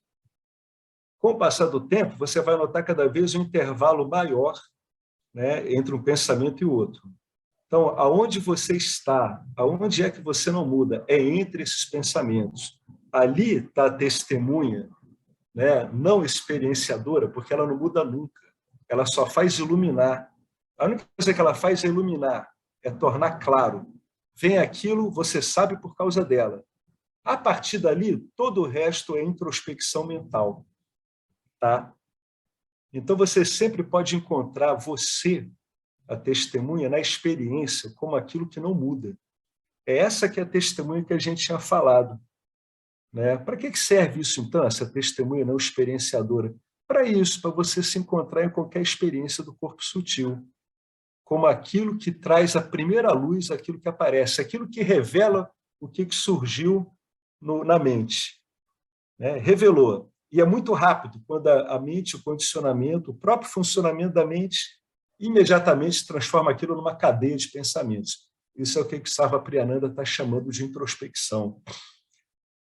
Com o passar do tempo, você vai notar cada vez um intervalo maior, né, entre um pensamento e o outro. Então, aonde você está, aonde é que você não muda, é entre esses pensamentos. Ali está a testemunha, né, não experienciadora, porque ela não muda nunca. Ela só faz iluminar. A única coisa que ela faz é iluminar, é tornar claro. Vem aquilo, você sabe por causa dela. A partir dali, todo o resto é introspecção mental. Tá? Então, você sempre pode encontrar você, a testemunha, na experiência, como aquilo que não muda. É essa que é a testemunha que a gente tinha falado. Né? Para que serve isso, então, essa testemunha não experienciadora? Para isso, para você se encontrar em qualquer experiência do corpo sutil, como aquilo que traz a primeira luz, aquilo que aparece, aquilo que revela o que surgiu na mente. Né? Revelou. E é muito rápido, quando a mente, o condicionamento, o próprio funcionamento da mente, imediatamente transforma aquilo numa cadeia de pensamentos. Isso é o que Sarvapriyananda está chamando de introspecção.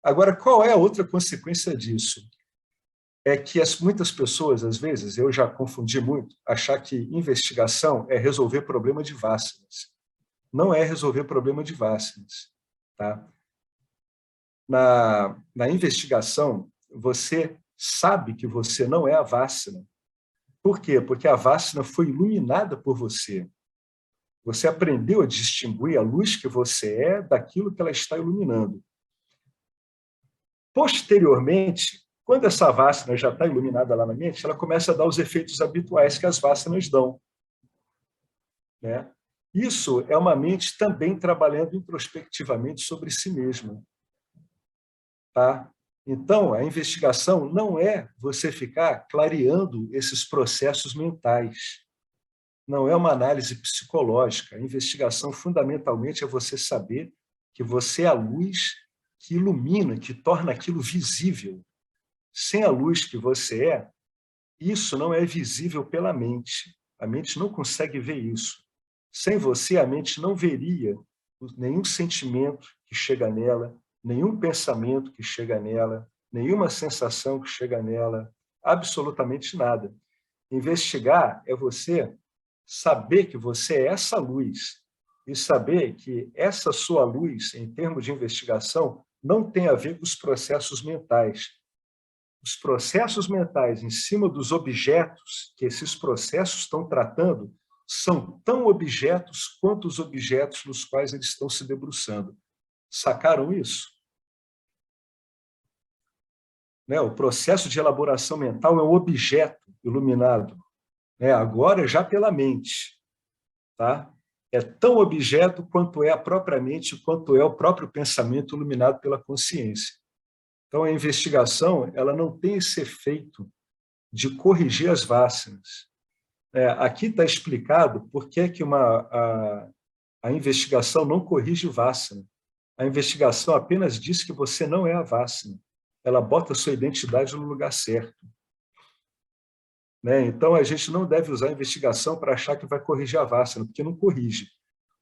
Agora, qual é a outra consequência disso? É que muitas pessoas, às vezes, eu já confundi muito, achar que investigação é resolver problema de vásanas. Não é resolver problema de vásanas. Tá? Na investigação, você sabe que você não é a vássana. Por quê? Porque a vássana foi iluminada por você. Você aprendeu a distinguir a luz que você é daquilo que ela está iluminando. Posteriormente, quando essa vássana já está iluminada lá na mente, ela começa a dar os efeitos habituais que as vássanas dão. Né? Isso é uma mente também trabalhando introspectivamente sobre si mesma. Tá? Então, a investigação não é você ficar clareando esses processos mentais. Não é uma análise psicológica. A investigação, fundamentalmente, é você saber que você é a luz que ilumina, que torna aquilo visível. Sem a luz que você é, isso não é visível pela mente. A mente não consegue ver isso. Sem você, a mente não veria nenhum sentimento que chega nela, nenhum pensamento que chega nela, nenhuma sensação que chega nela, absolutamente nada. Investigar é você saber que você é essa luz e saber que essa sua luz, em termos de investigação, não tem a ver com os processos mentais. Os processos mentais em cima dos objetos que esses processos estão tratando são tão objetos quanto os objetos nos quais eles estão se debruçando. Sacaram isso? Né? O processo de elaboração mental é um objeto iluminado, né? Agora já pela mente. Tá? É tão objeto quanto é a própria mente, quanto é o próprio pensamento iluminado pela consciência. Então, a investigação ela não tem esse efeito de corrigir as vássanas. Aqui está explicado por que a investigação não corrige vássana. A investigação apenas diz que você não é a vássana. Ela bota a sua identidade no lugar certo. Né? Então, a gente não deve usar a investigação para achar que vai corrigir a vássana, porque não corrige.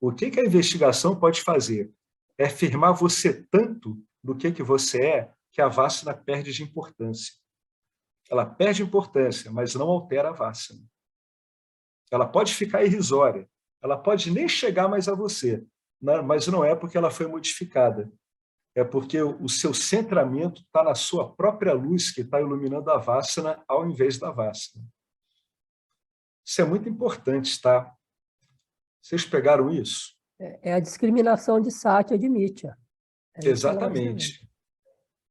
O que a investigação pode fazer? É afirmar você tanto do que você é, que a vássana perde de importância. Ela perde importância, mas não altera a vássana. Ela pode ficar irrisória, ela pode nem chegar mais a você, mas não é porque ela foi modificada. É porque o seu centramento está na sua própria luz que está iluminando a Vassana ao invés da Vassana. Isso é muito importante, tá? Vocês pegaram isso? É a discriminação de Satya e de Mithya. É isso que nós Exatamente. vemos.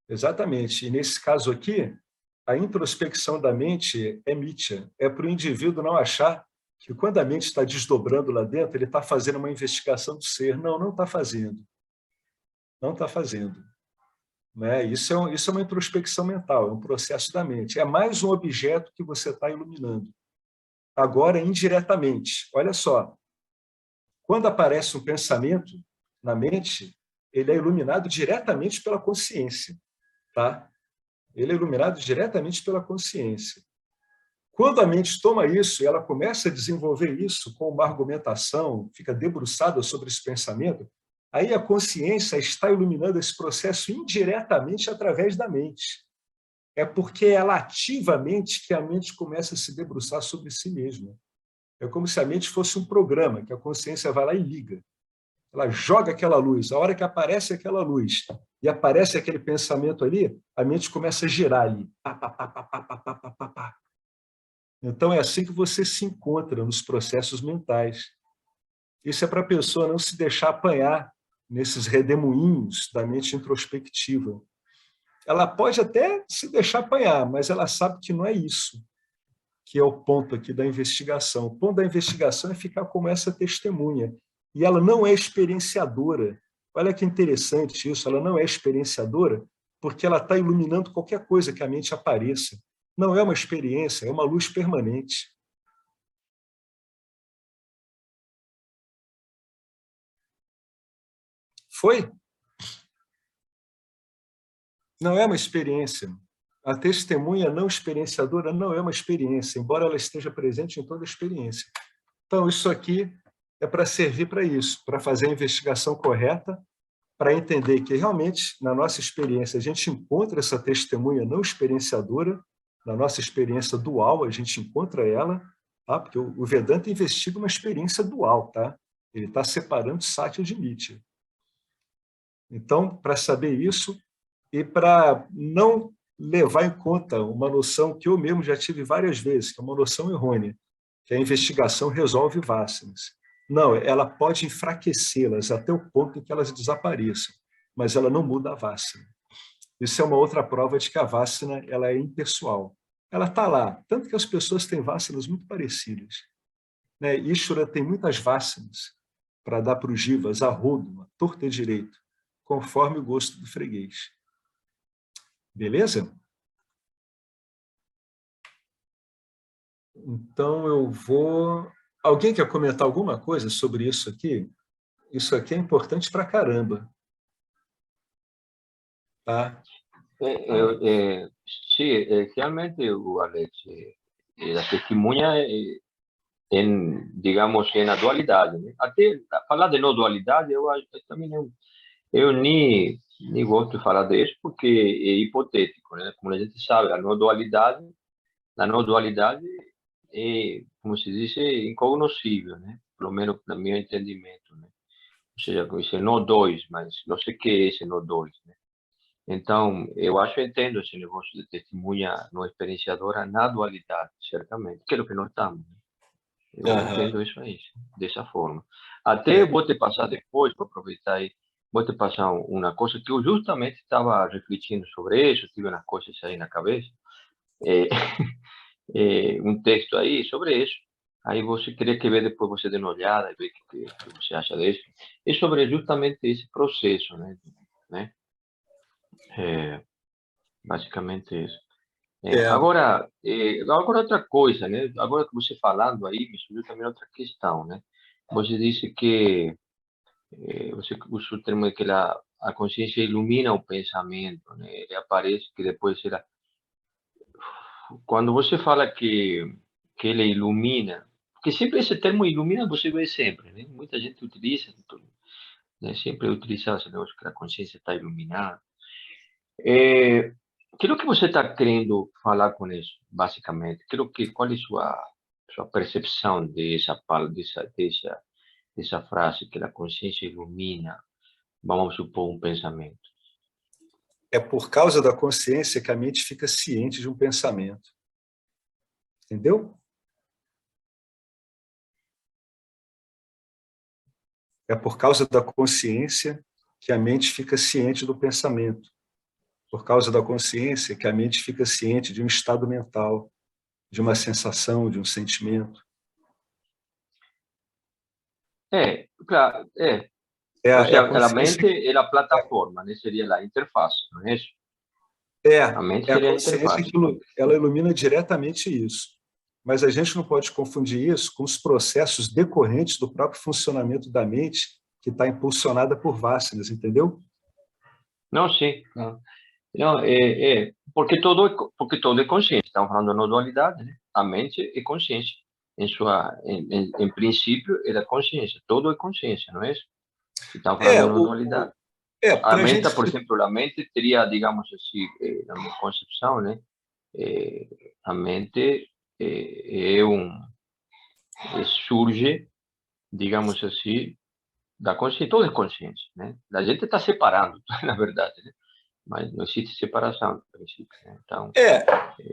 Exatamente. E nesse caso aqui, a introspecção da mente é Mithya. É para o indivíduo não achar que quando a mente está desdobrando lá dentro, ele está fazendo uma investigação do ser. Não, não está fazendo. Não está fazendo. Né? Isso é uma introspecção mental, é um processo da mente. É mais um objeto que você está iluminando. Agora, indiretamente. Olha só, quando aparece um pensamento na mente, ele é iluminado diretamente pela consciência. Tá? Ele é iluminado diretamente pela consciência. Quando a mente toma isso e ela começa a desenvolver isso com uma argumentação, fica debruçada sobre esse pensamento, aí a consciência está iluminando esse processo indiretamente através da mente. É porque ela ativamente que a mente começa a se debruçar sobre si mesma. É como se a mente fosse um programa, que a consciência vai lá e liga. Ela joga aquela luz. A hora que aparece aquela luz e aparece aquele pensamento ali, a mente começa a girar ali. Pá, pá, pá, pá, pá, pá, pá, pá, pá. Então, é assim que você se encontra nos processos mentais. Isso é para a pessoa não se deixar apanhar nesses redemoinhos da mente introspectiva. Ela pode até se deixar apanhar, mas ela sabe que não é isso que é o ponto aqui da investigação. O ponto da investigação é ficar como essa testemunha. E ela não é experienciadora. Olha que interessante isso, ela não é experienciadora porque ela está iluminando qualquer coisa que a mente apareça. Não é uma experiência, é uma luz permanente. Foi? Não é uma experiência. A testemunha não experienciadora não é uma experiência, embora ela esteja presente em toda a experiência. Então, isso aqui é para servir para isso, para fazer a investigação correta, para entender que realmente, na nossa experiência, a gente encontra essa testemunha não experienciadora, na nossa experiência dual, a gente encontra ela, tá? Porque o Vedanta investiga uma experiência dual, tá? Ele está separando Satya de Mithya. Então, para saber isso, e para não levar em conta uma noção que eu mesmo já tive várias vezes, que é uma noção errônea, que a investigação resolve vassanas. Não, ela pode enfraquecê-las até o ponto em que elas desapareçam, mas ela não muda a vassana. Isso é uma outra prova de que a vassana ela é impessoal. Ela está lá, tanto que as pessoas têm vassanas muito parecidas. Né? Ishvara tem muitas vassanas para dar para os jivas a rodo, a torta e direito, conforme o gosto do freguês. Beleza? Então, eu vou... Alguém quer comentar alguma coisa sobre isso aqui? Isso aqui é importante pra caramba. Tá? Sí, realmente, Alex, la testemunha digamos, na dualidade. Né? Até falar de não dualidade, eu acho que também eu nem gosto de falar disso porque é hipotético, né? Como a gente sabe, a não dualidade é, como se diz, incognoscível, né? Pelo menos no meu entendimento, né? Ou seja, esse não dois, mas não sei o que é esse não dois, né? Então, eu acho, eu entendo esse negócio de testemunha não experienciadora na dualidade, certamente, que é o que nós estamos, né? Eu entendo isso aí, dessa forma. Até vou te passar depois, para aproveitar aí, vou te passar uma coisa que eu justamente estava refletindo sobre isso, tive umas coisas aí na cabeça, um texto aí sobre isso. Aí você queria que ver depois você dê uma olhada e ver o que você acha disso. É sobre justamente esse processo, né? Basicamente isso. Agora, outra coisa, né? Agora que você falando aí, me surgiu também outra questão, né? Você disse que você usou o termo de que a consciência ilumina o pensamento, né? Ele aparece que depois será. Quando você fala que ele ilumina, porque sempre esse termo ilumina você vê sempre, né? Muita gente utiliza, né? Sempre utiliza esse negócio que a consciência está iluminada. Aquilo que você está querendo falar com isso, basicamente? Qual é a sua percepção dessa essa frase que a consciência ilumina, vamos supor, um pensamento? É por causa da consciência que a mente fica ciente de um pensamento. Entendeu? É por causa da consciência que a mente fica ciente do pensamento. Por causa da consciência que a mente fica ciente de um estado mental, de uma sensação, de um sentimento. Claro, ou seja, a mente é a plataforma, né? Seria a interface, não é isso? A mente É a seria a consciência interface. que ela ilumina diretamente isso. Mas a gente não pode confundir isso com os processos decorrentes do próprio funcionamento da mente, que está impulsionada por vássanas, entendeu? Não, sim, claro. Não, porque todo é consciência. Estamos falando de dualidade, né? A mente é consciência. Em princípio, é da consciência. Todo é consciência, não é isso? Estamos falando de dualidade. A Para a mente, gente... por exemplo, a mente teria, digamos assim, na minha concepção, né? A mente surge, digamos assim, da consciência. Todo é consciência, né? A gente está separando, na verdade, né? Mas não existe separação, no princípio, né? Então,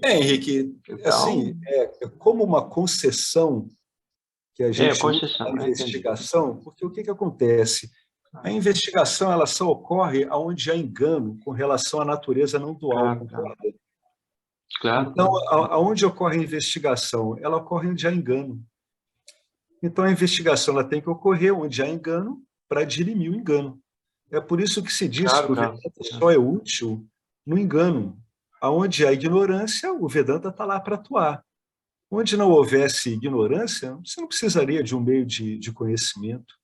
Henrique, assim, é como uma concessão que a gente usa concessão, na investigação, porque o que acontece? A investigação ela só ocorre onde há engano com relação à natureza não dual. Claro. Então, aonde ocorre a investigação? Ela ocorre onde há engano. Então, a investigação ela tem que ocorrer onde há engano para dirimir o engano. É por isso que se diz que o Vedanta só é útil no engano. Onde há ignorância, o Vedanta está lá para atuar. Onde não houvesse ignorância, você não precisaria de um meio de conhecimento.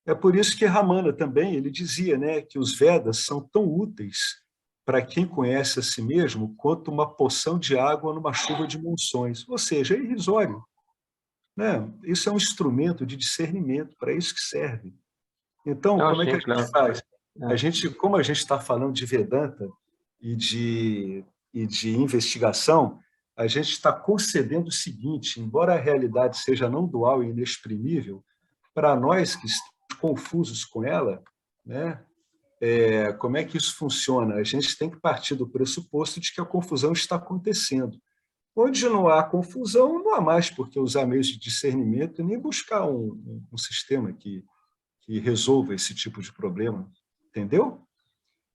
É por isso que Ramana também ele dizia, né, que os Vedas são tão úteis para quem conhece a si mesmo quanto uma poção de água numa chuva de monções. Ou seja, é irrisório. Né? Isso é um instrumento de discernimento, para isso que serve. Então, como é que a gente faz? Como a gente está falando de Vedanta e de investigação, a gente está concedendo o seguinte: embora a realidade seja não dual e inexprimível, para nós que estamos confusos com ela, né, como é que isso funciona? A gente tem que partir do pressuposto de que a confusão está acontecendo. Onde não há confusão, não há mais por que usar meios de discernimento e nem buscar um sistema que resolva esse tipo de problema. Entendeu?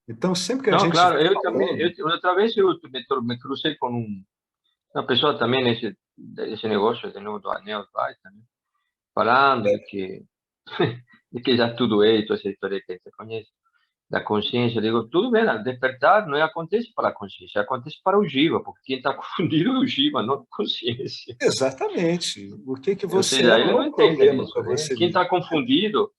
Então, sempre que a gente... Claro, eu também... outra vez eu me cruzei com uma pessoa também nesse negócio de novo do anel, né? Falando de que já tudo é, toda essa história que você conhece, da consciência. Eu digo, tudo bem, despertar não acontece para a consciência, acontece para o jiva, porque quem está confundido é o jiva, não a consciência. Exatamente. O que você Ou seja, ele não entende isso, para né? você Quem está confundido,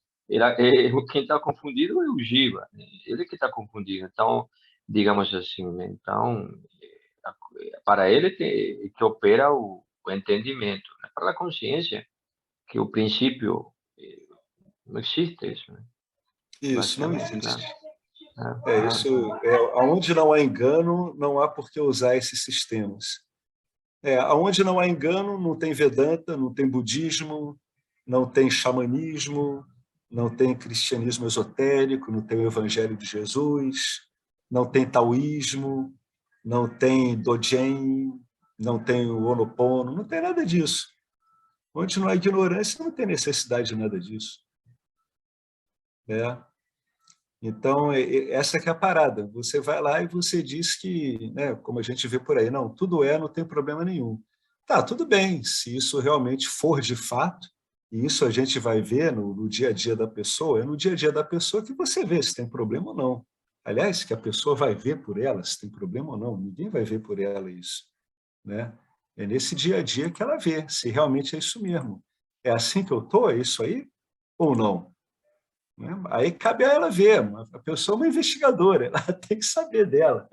quem está confundido é o jiva, né? Ele que está confundido. Então, digamos assim, né? Então, para ele que opera o entendimento, né? Para a consciência, que o princípio não existe isso, né? Isso, não existe. Claro. Onde não há engano, não há por que usar esses sistemas. Onde não há engano, não tem Vedanta, não tem budismo, não tem xamanismo, não tem cristianismo esotérico, não tem o Evangelho de Jesus, não tem taoísmo, não tem Dogen, não tem o Ho'oponopono, não tem nada disso. Onde não há ignorância, não tem necessidade de nada disso. Então, essa que é a parada. Você vai lá e você diz que, né, como a gente vê por aí, não, tudo não tem problema nenhum. Tá, tudo bem, se isso realmente for de fato, e isso a gente vai ver no dia a dia da pessoa, é no dia a dia da pessoa que você vê se tem problema ou não. Aliás, que a pessoa vai ver por ela se tem problema ou não, ninguém vai ver por ela isso. Né? É nesse dia a dia que ela vê se realmente é isso mesmo. É assim que eu estou? É isso aí? Ou não? Aí cabe a ela ver, a pessoa é uma investigadora, ela tem que saber dela.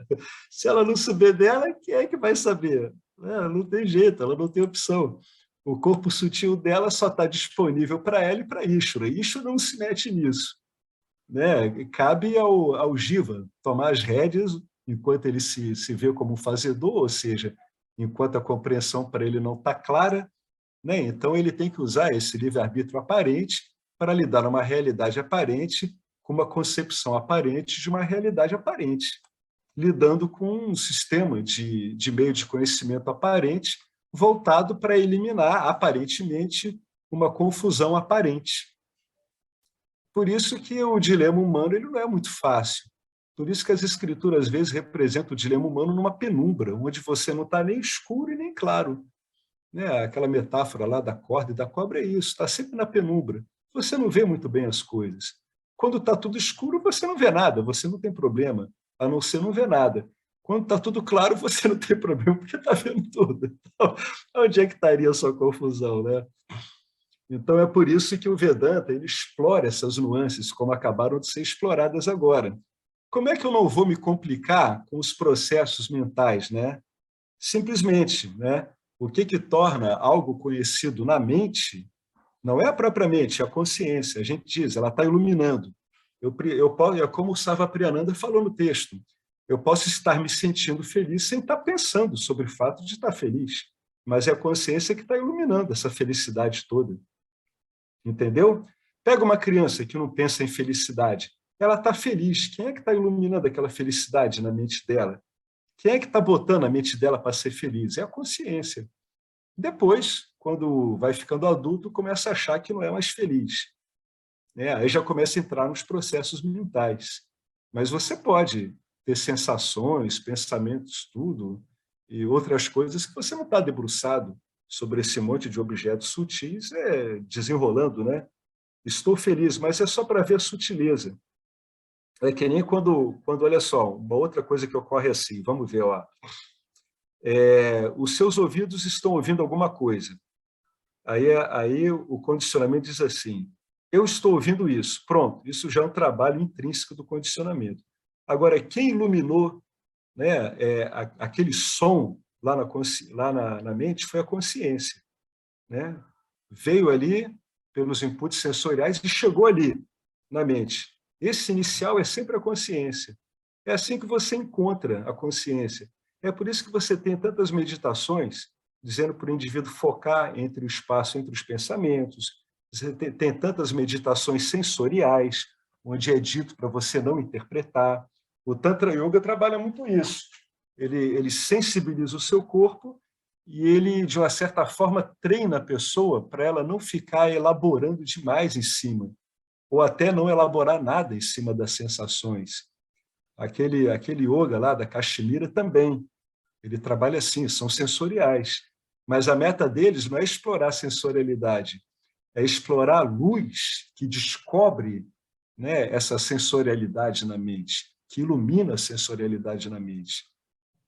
Se ela não souber dela, quem é que vai saber? Não tem jeito, ela não tem opção. O corpo sutil dela só está disponível para ela e para Ishvara. Ishvara não se mete nisso. Cabe ao Jiva tomar as rédeas enquanto ele se vê como um fazedor, ou seja, enquanto a compreensão para ele não está clara, né? Então ele tem que usar esse livre-arbítrio aparente para lidar numa realidade aparente com uma concepção aparente de uma realidade aparente, lidando com um sistema de meio de conhecimento aparente voltado para eliminar, aparentemente, uma confusão aparente. Por isso que o dilema humano ele não é muito fácil. Por isso que as escrituras, às vezes, representam o dilema humano numa penumbra, onde você não está nem escuro e nem claro. Né? Aquela metáfora lá da corda e da cobra é isso, está sempre na penumbra. Você não vê muito bem as coisas. Quando está tudo escuro, você não vê nada, você não tem problema, a não ser não ver nada. Quando está tudo claro, você não tem problema, porque está vendo tudo. Então, onde é que estaria a sua confusão, né? Então, é por isso que o Vedanta ele explora essas nuances, como acabaram de ser exploradas agora. Como é que eu não vou me complicar com os processos mentais, né? Simplesmente, né? O que torna algo conhecido na mente não é propriamente a consciência. A gente diz, ela está iluminando. É como o Sarvapriyananda falou no texto. Eu posso estar me sentindo feliz sem estar pensando sobre o fato de estar feliz, mas é a consciência que está iluminando essa felicidade toda. Entendeu? Pega uma criança que não pensa em felicidade. Ela está feliz. Quem é que está iluminando aquela felicidade na mente dela? Quem é que está botando a mente dela para ser feliz? É a consciência. Depois, quando vai ficando adulto, começa a achar que não é mais feliz. Né? Aí já começa a entrar nos processos mentais. Mas você pode ter sensações, pensamentos, tudo, e outras coisas que você não está debruçado sobre esse monte de objetos sutis, desenrolando, né? Estou feliz, mas é só para ver a sutileza. É que nem quando, olha só, uma outra coisa que ocorre assim, vamos ver, ó. Os seus ouvidos estão ouvindo alguma coisa. Aí o condicionamento diz assim, eu estou ouvindo isso. Pronto, isso já é um trabalho intrínseco do condicionamento. Agora, quem iluminou, né, aquele som lá na mente foi a consciência. Né? Veio ali pelos inputs sensoriais e chegou ali na mente. Esse inicial é sempre a consciência. É assim que você encontra a consciência. É por isso que você tem tantas meditações dizendo para o indivíduo focar entre o espaço, entre os pensamentos. Você tem tantas meditações sensoriais, onde é dito para você não interpretar. O Tantra Yoga trabalha muito isso. Ele sensibiliza o seu corpo e ele, de uma certa forma, treina a pessoa para ela não ficar elaborando demais em cima, ou até não elaborar nada em cima das sensações. Aquele yoga lá da Caxemira também, ele trabalha assim, são sensoriais. Mas a meta deles não é explorar a sensorialidade, é explorar a luz que descobre, né, essa sensorialidade na mente, que ilumina a sensorialidade na mente.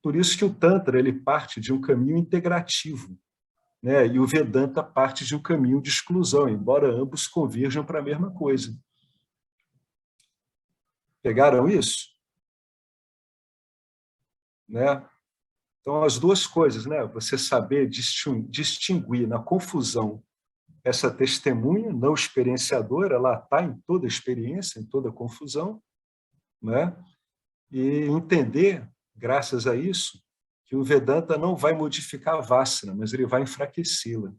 Por isso que o Tantra ele parte de um caminho integrativo, né, e o Vedanta parte de um caminho de exclusão, embora ambos converjam para a mesma coisa. Pegaram isso? Né? Então, as duas coisas, né? Você saber distinguir na confusão essa testemunha não experienciadora, ela está em toda experiência, em toda confusão, né? E entender, graças a isso, que o Vedanta não vai modificar a Vassana, mas ele vai enfraquecê-la.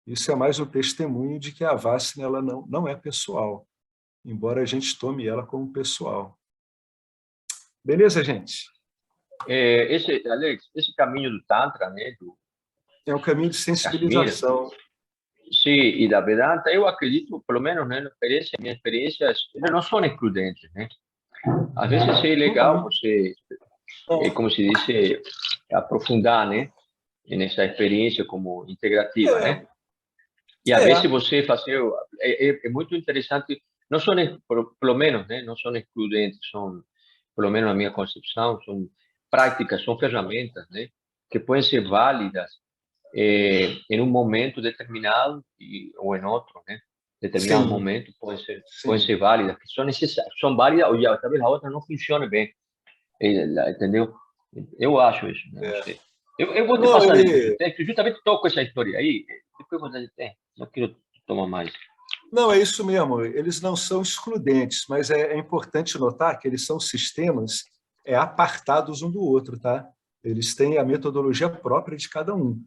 Isso é mais um testemunho de que a Vassana ela não é pessoal, embora a gente tome ela como pessoal. Beleza, gente? Alex, esse caminho do Tantra, né, é um caminho de sensibilização. Sim, e da Vedanta, eu acredito, pelo menos, né, minhas experiências, elas não são excludentes, né? Às vezes é legal você, como se diz, aprofundar, né, nessa experiência como integrativa, né? E às vezes você fazer, é muito interessante, não são, pelo menos, né, não são excludentes, são, pelo menos na minha concepção, são práticas, são ferramentas, né, que podem ser válidas em um momento determinado ou em outro, né? Determinado momento pode ser válidas, que são necessárias, são válidas, ou talvez a outra não funcione bem, entendeu? Eu acho isso, né? Eu vou te passar depois, justamente toco essa história aí, depois você tem, não quero tomar mais. Não, é isso mesmo, eles não são excludentes, mas é importante notar que eles são sistemas apartados um do outro, tá? Eles têm a metodologia própria de cada um.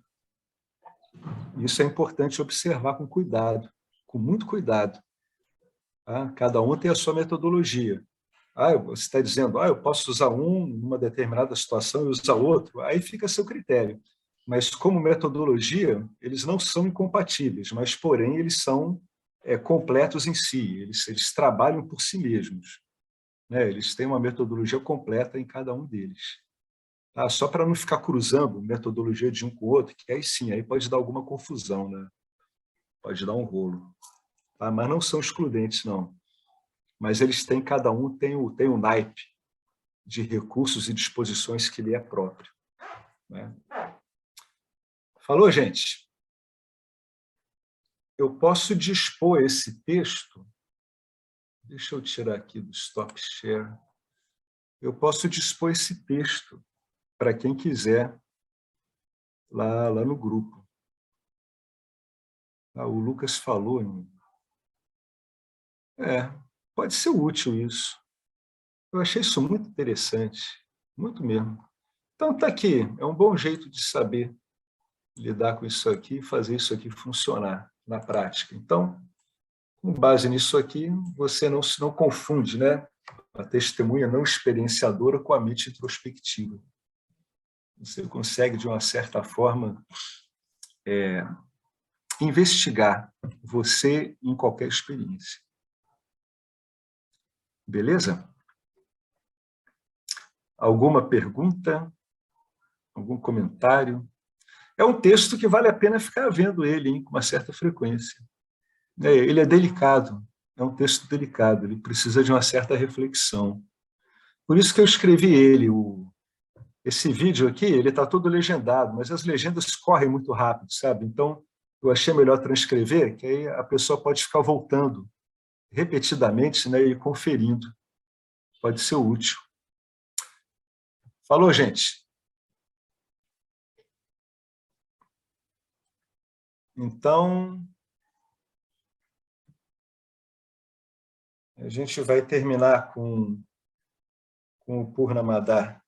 Isso é importante observar com cuidado, com muito cuidado. Tá? Cada um tem a sua metodologia. Você está dizendo, eu posso usar numa determinada situação e usar outro, aí fica a seu critério. Mas, como metodologia, eles não são incompatíveis, mas, porém, eles são completos em si, eles trabalham por si mesmos. Né? Eles têm uma metodologia completa em cada um deles. Tá? Só para não ficar cruzando metodologia de um com o outro, que aí sim, aí pode dar alguma confusão, né? Pode dar um rolo. Tá? Mas não são excludentes, não. Mas eles têm, cada um tem o naipe de recursos e disposições que lhe é próprio. Né? Falou, gente? Eu posso dispor esse texto, deixa eu tirar aqui do Stop Share, eu posso dispor esse texto para quem quiser lá no grupo. O Lucas falou pode ser útil isso. Eu achei isso muito interessante, muito mesmo. Então está aqui, é um bom jeito de saber lidar com isso aqui e fazer isso aqui funcionar na prática. Então, com base nisso aqui, você não confunde, né, a testemunha não experienciadora com a mente introspectiva. Você consegue, de uma certa forma, investigar você em qualquer experiência. Beleza? Alguma pergunta? Algum comentário? É um texto que vale a pena ficar vendo ele, hein, com uma certa frequência. Ele é delicado, é um texto delicado, ele precisa de uma certa reflexão. Por isso que eu escrevi ele. Esse vídeo aqui, ele está todo legendado, mas as legendas correm muito rápido, sabe? Então, eu achei melhor transcrever, que aí a pessoa pode ficar voltando repetidamente, né, e conferindo. Pode ser útil. Falou, gente? Então, a gente vai terminar com o Purnamada.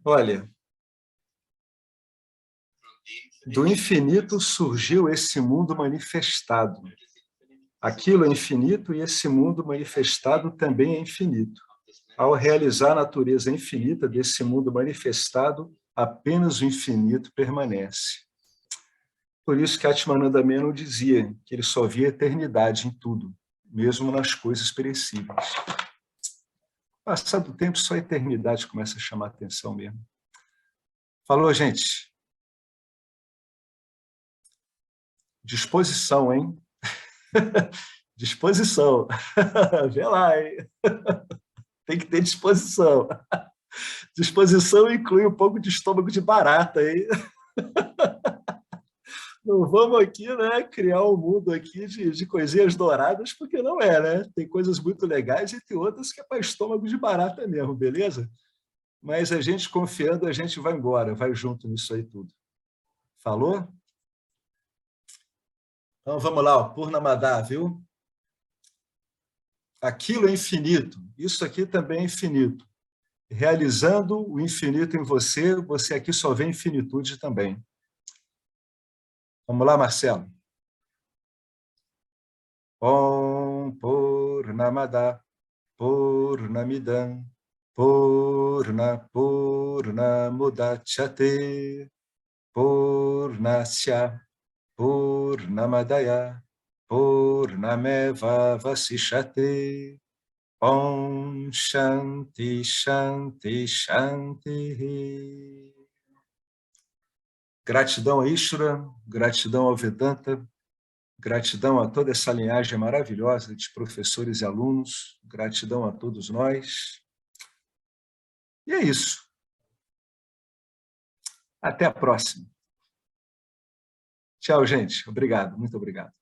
Olha, do infinito surgiu esse mundo manifestado. Aquilo é infinito e esse mundo manifestado também é infinito. Ao realizar a natureza infinita desse mundo manifestado, apenas o infinito permanece. Por isso que Atmananda Menon dizia que ele só via eternidade em tudo, mesmo nas coisas perecíveis. Passado o tempo, só a eternidade começa a chamar a atenção mesmo. Falou, gente? Disposição, hein? Disposição. Vê lá, hein? Tem que ter disposição. Disposição inclui um pouco de estômago de barata, hein? Não vamos aqui, né, criar um mundo aqui de coisinhas douradas, porque não é, né? Tem coisas muito legais e tem outras que é para estômago de barata mesmo, beleza? Mas a gente confiando, a gente vai embora, vai junto nisso aí tudo. Falou? Então vamos lá, Purnamada, viu? Aquilo é infinito, isso aqui também é infinito. Realizando o infinito em você, você aqui só vê infinitude também. Vamos lá, Marcelo. Om Purnamada Purnamidam Purnamudachyate Purnasya Purnamadaya Purnameva Vasishate. Om Shanti Shanti Shanti. Gratidão a Ishvara, gratidão ao Vedanta, gratidão a toda essa linhagem maravilhosa de professores e alunos, gratidão a todos nós. E é isso. Até a próxima. Tchau, gente. Obrigado, muito obrigado.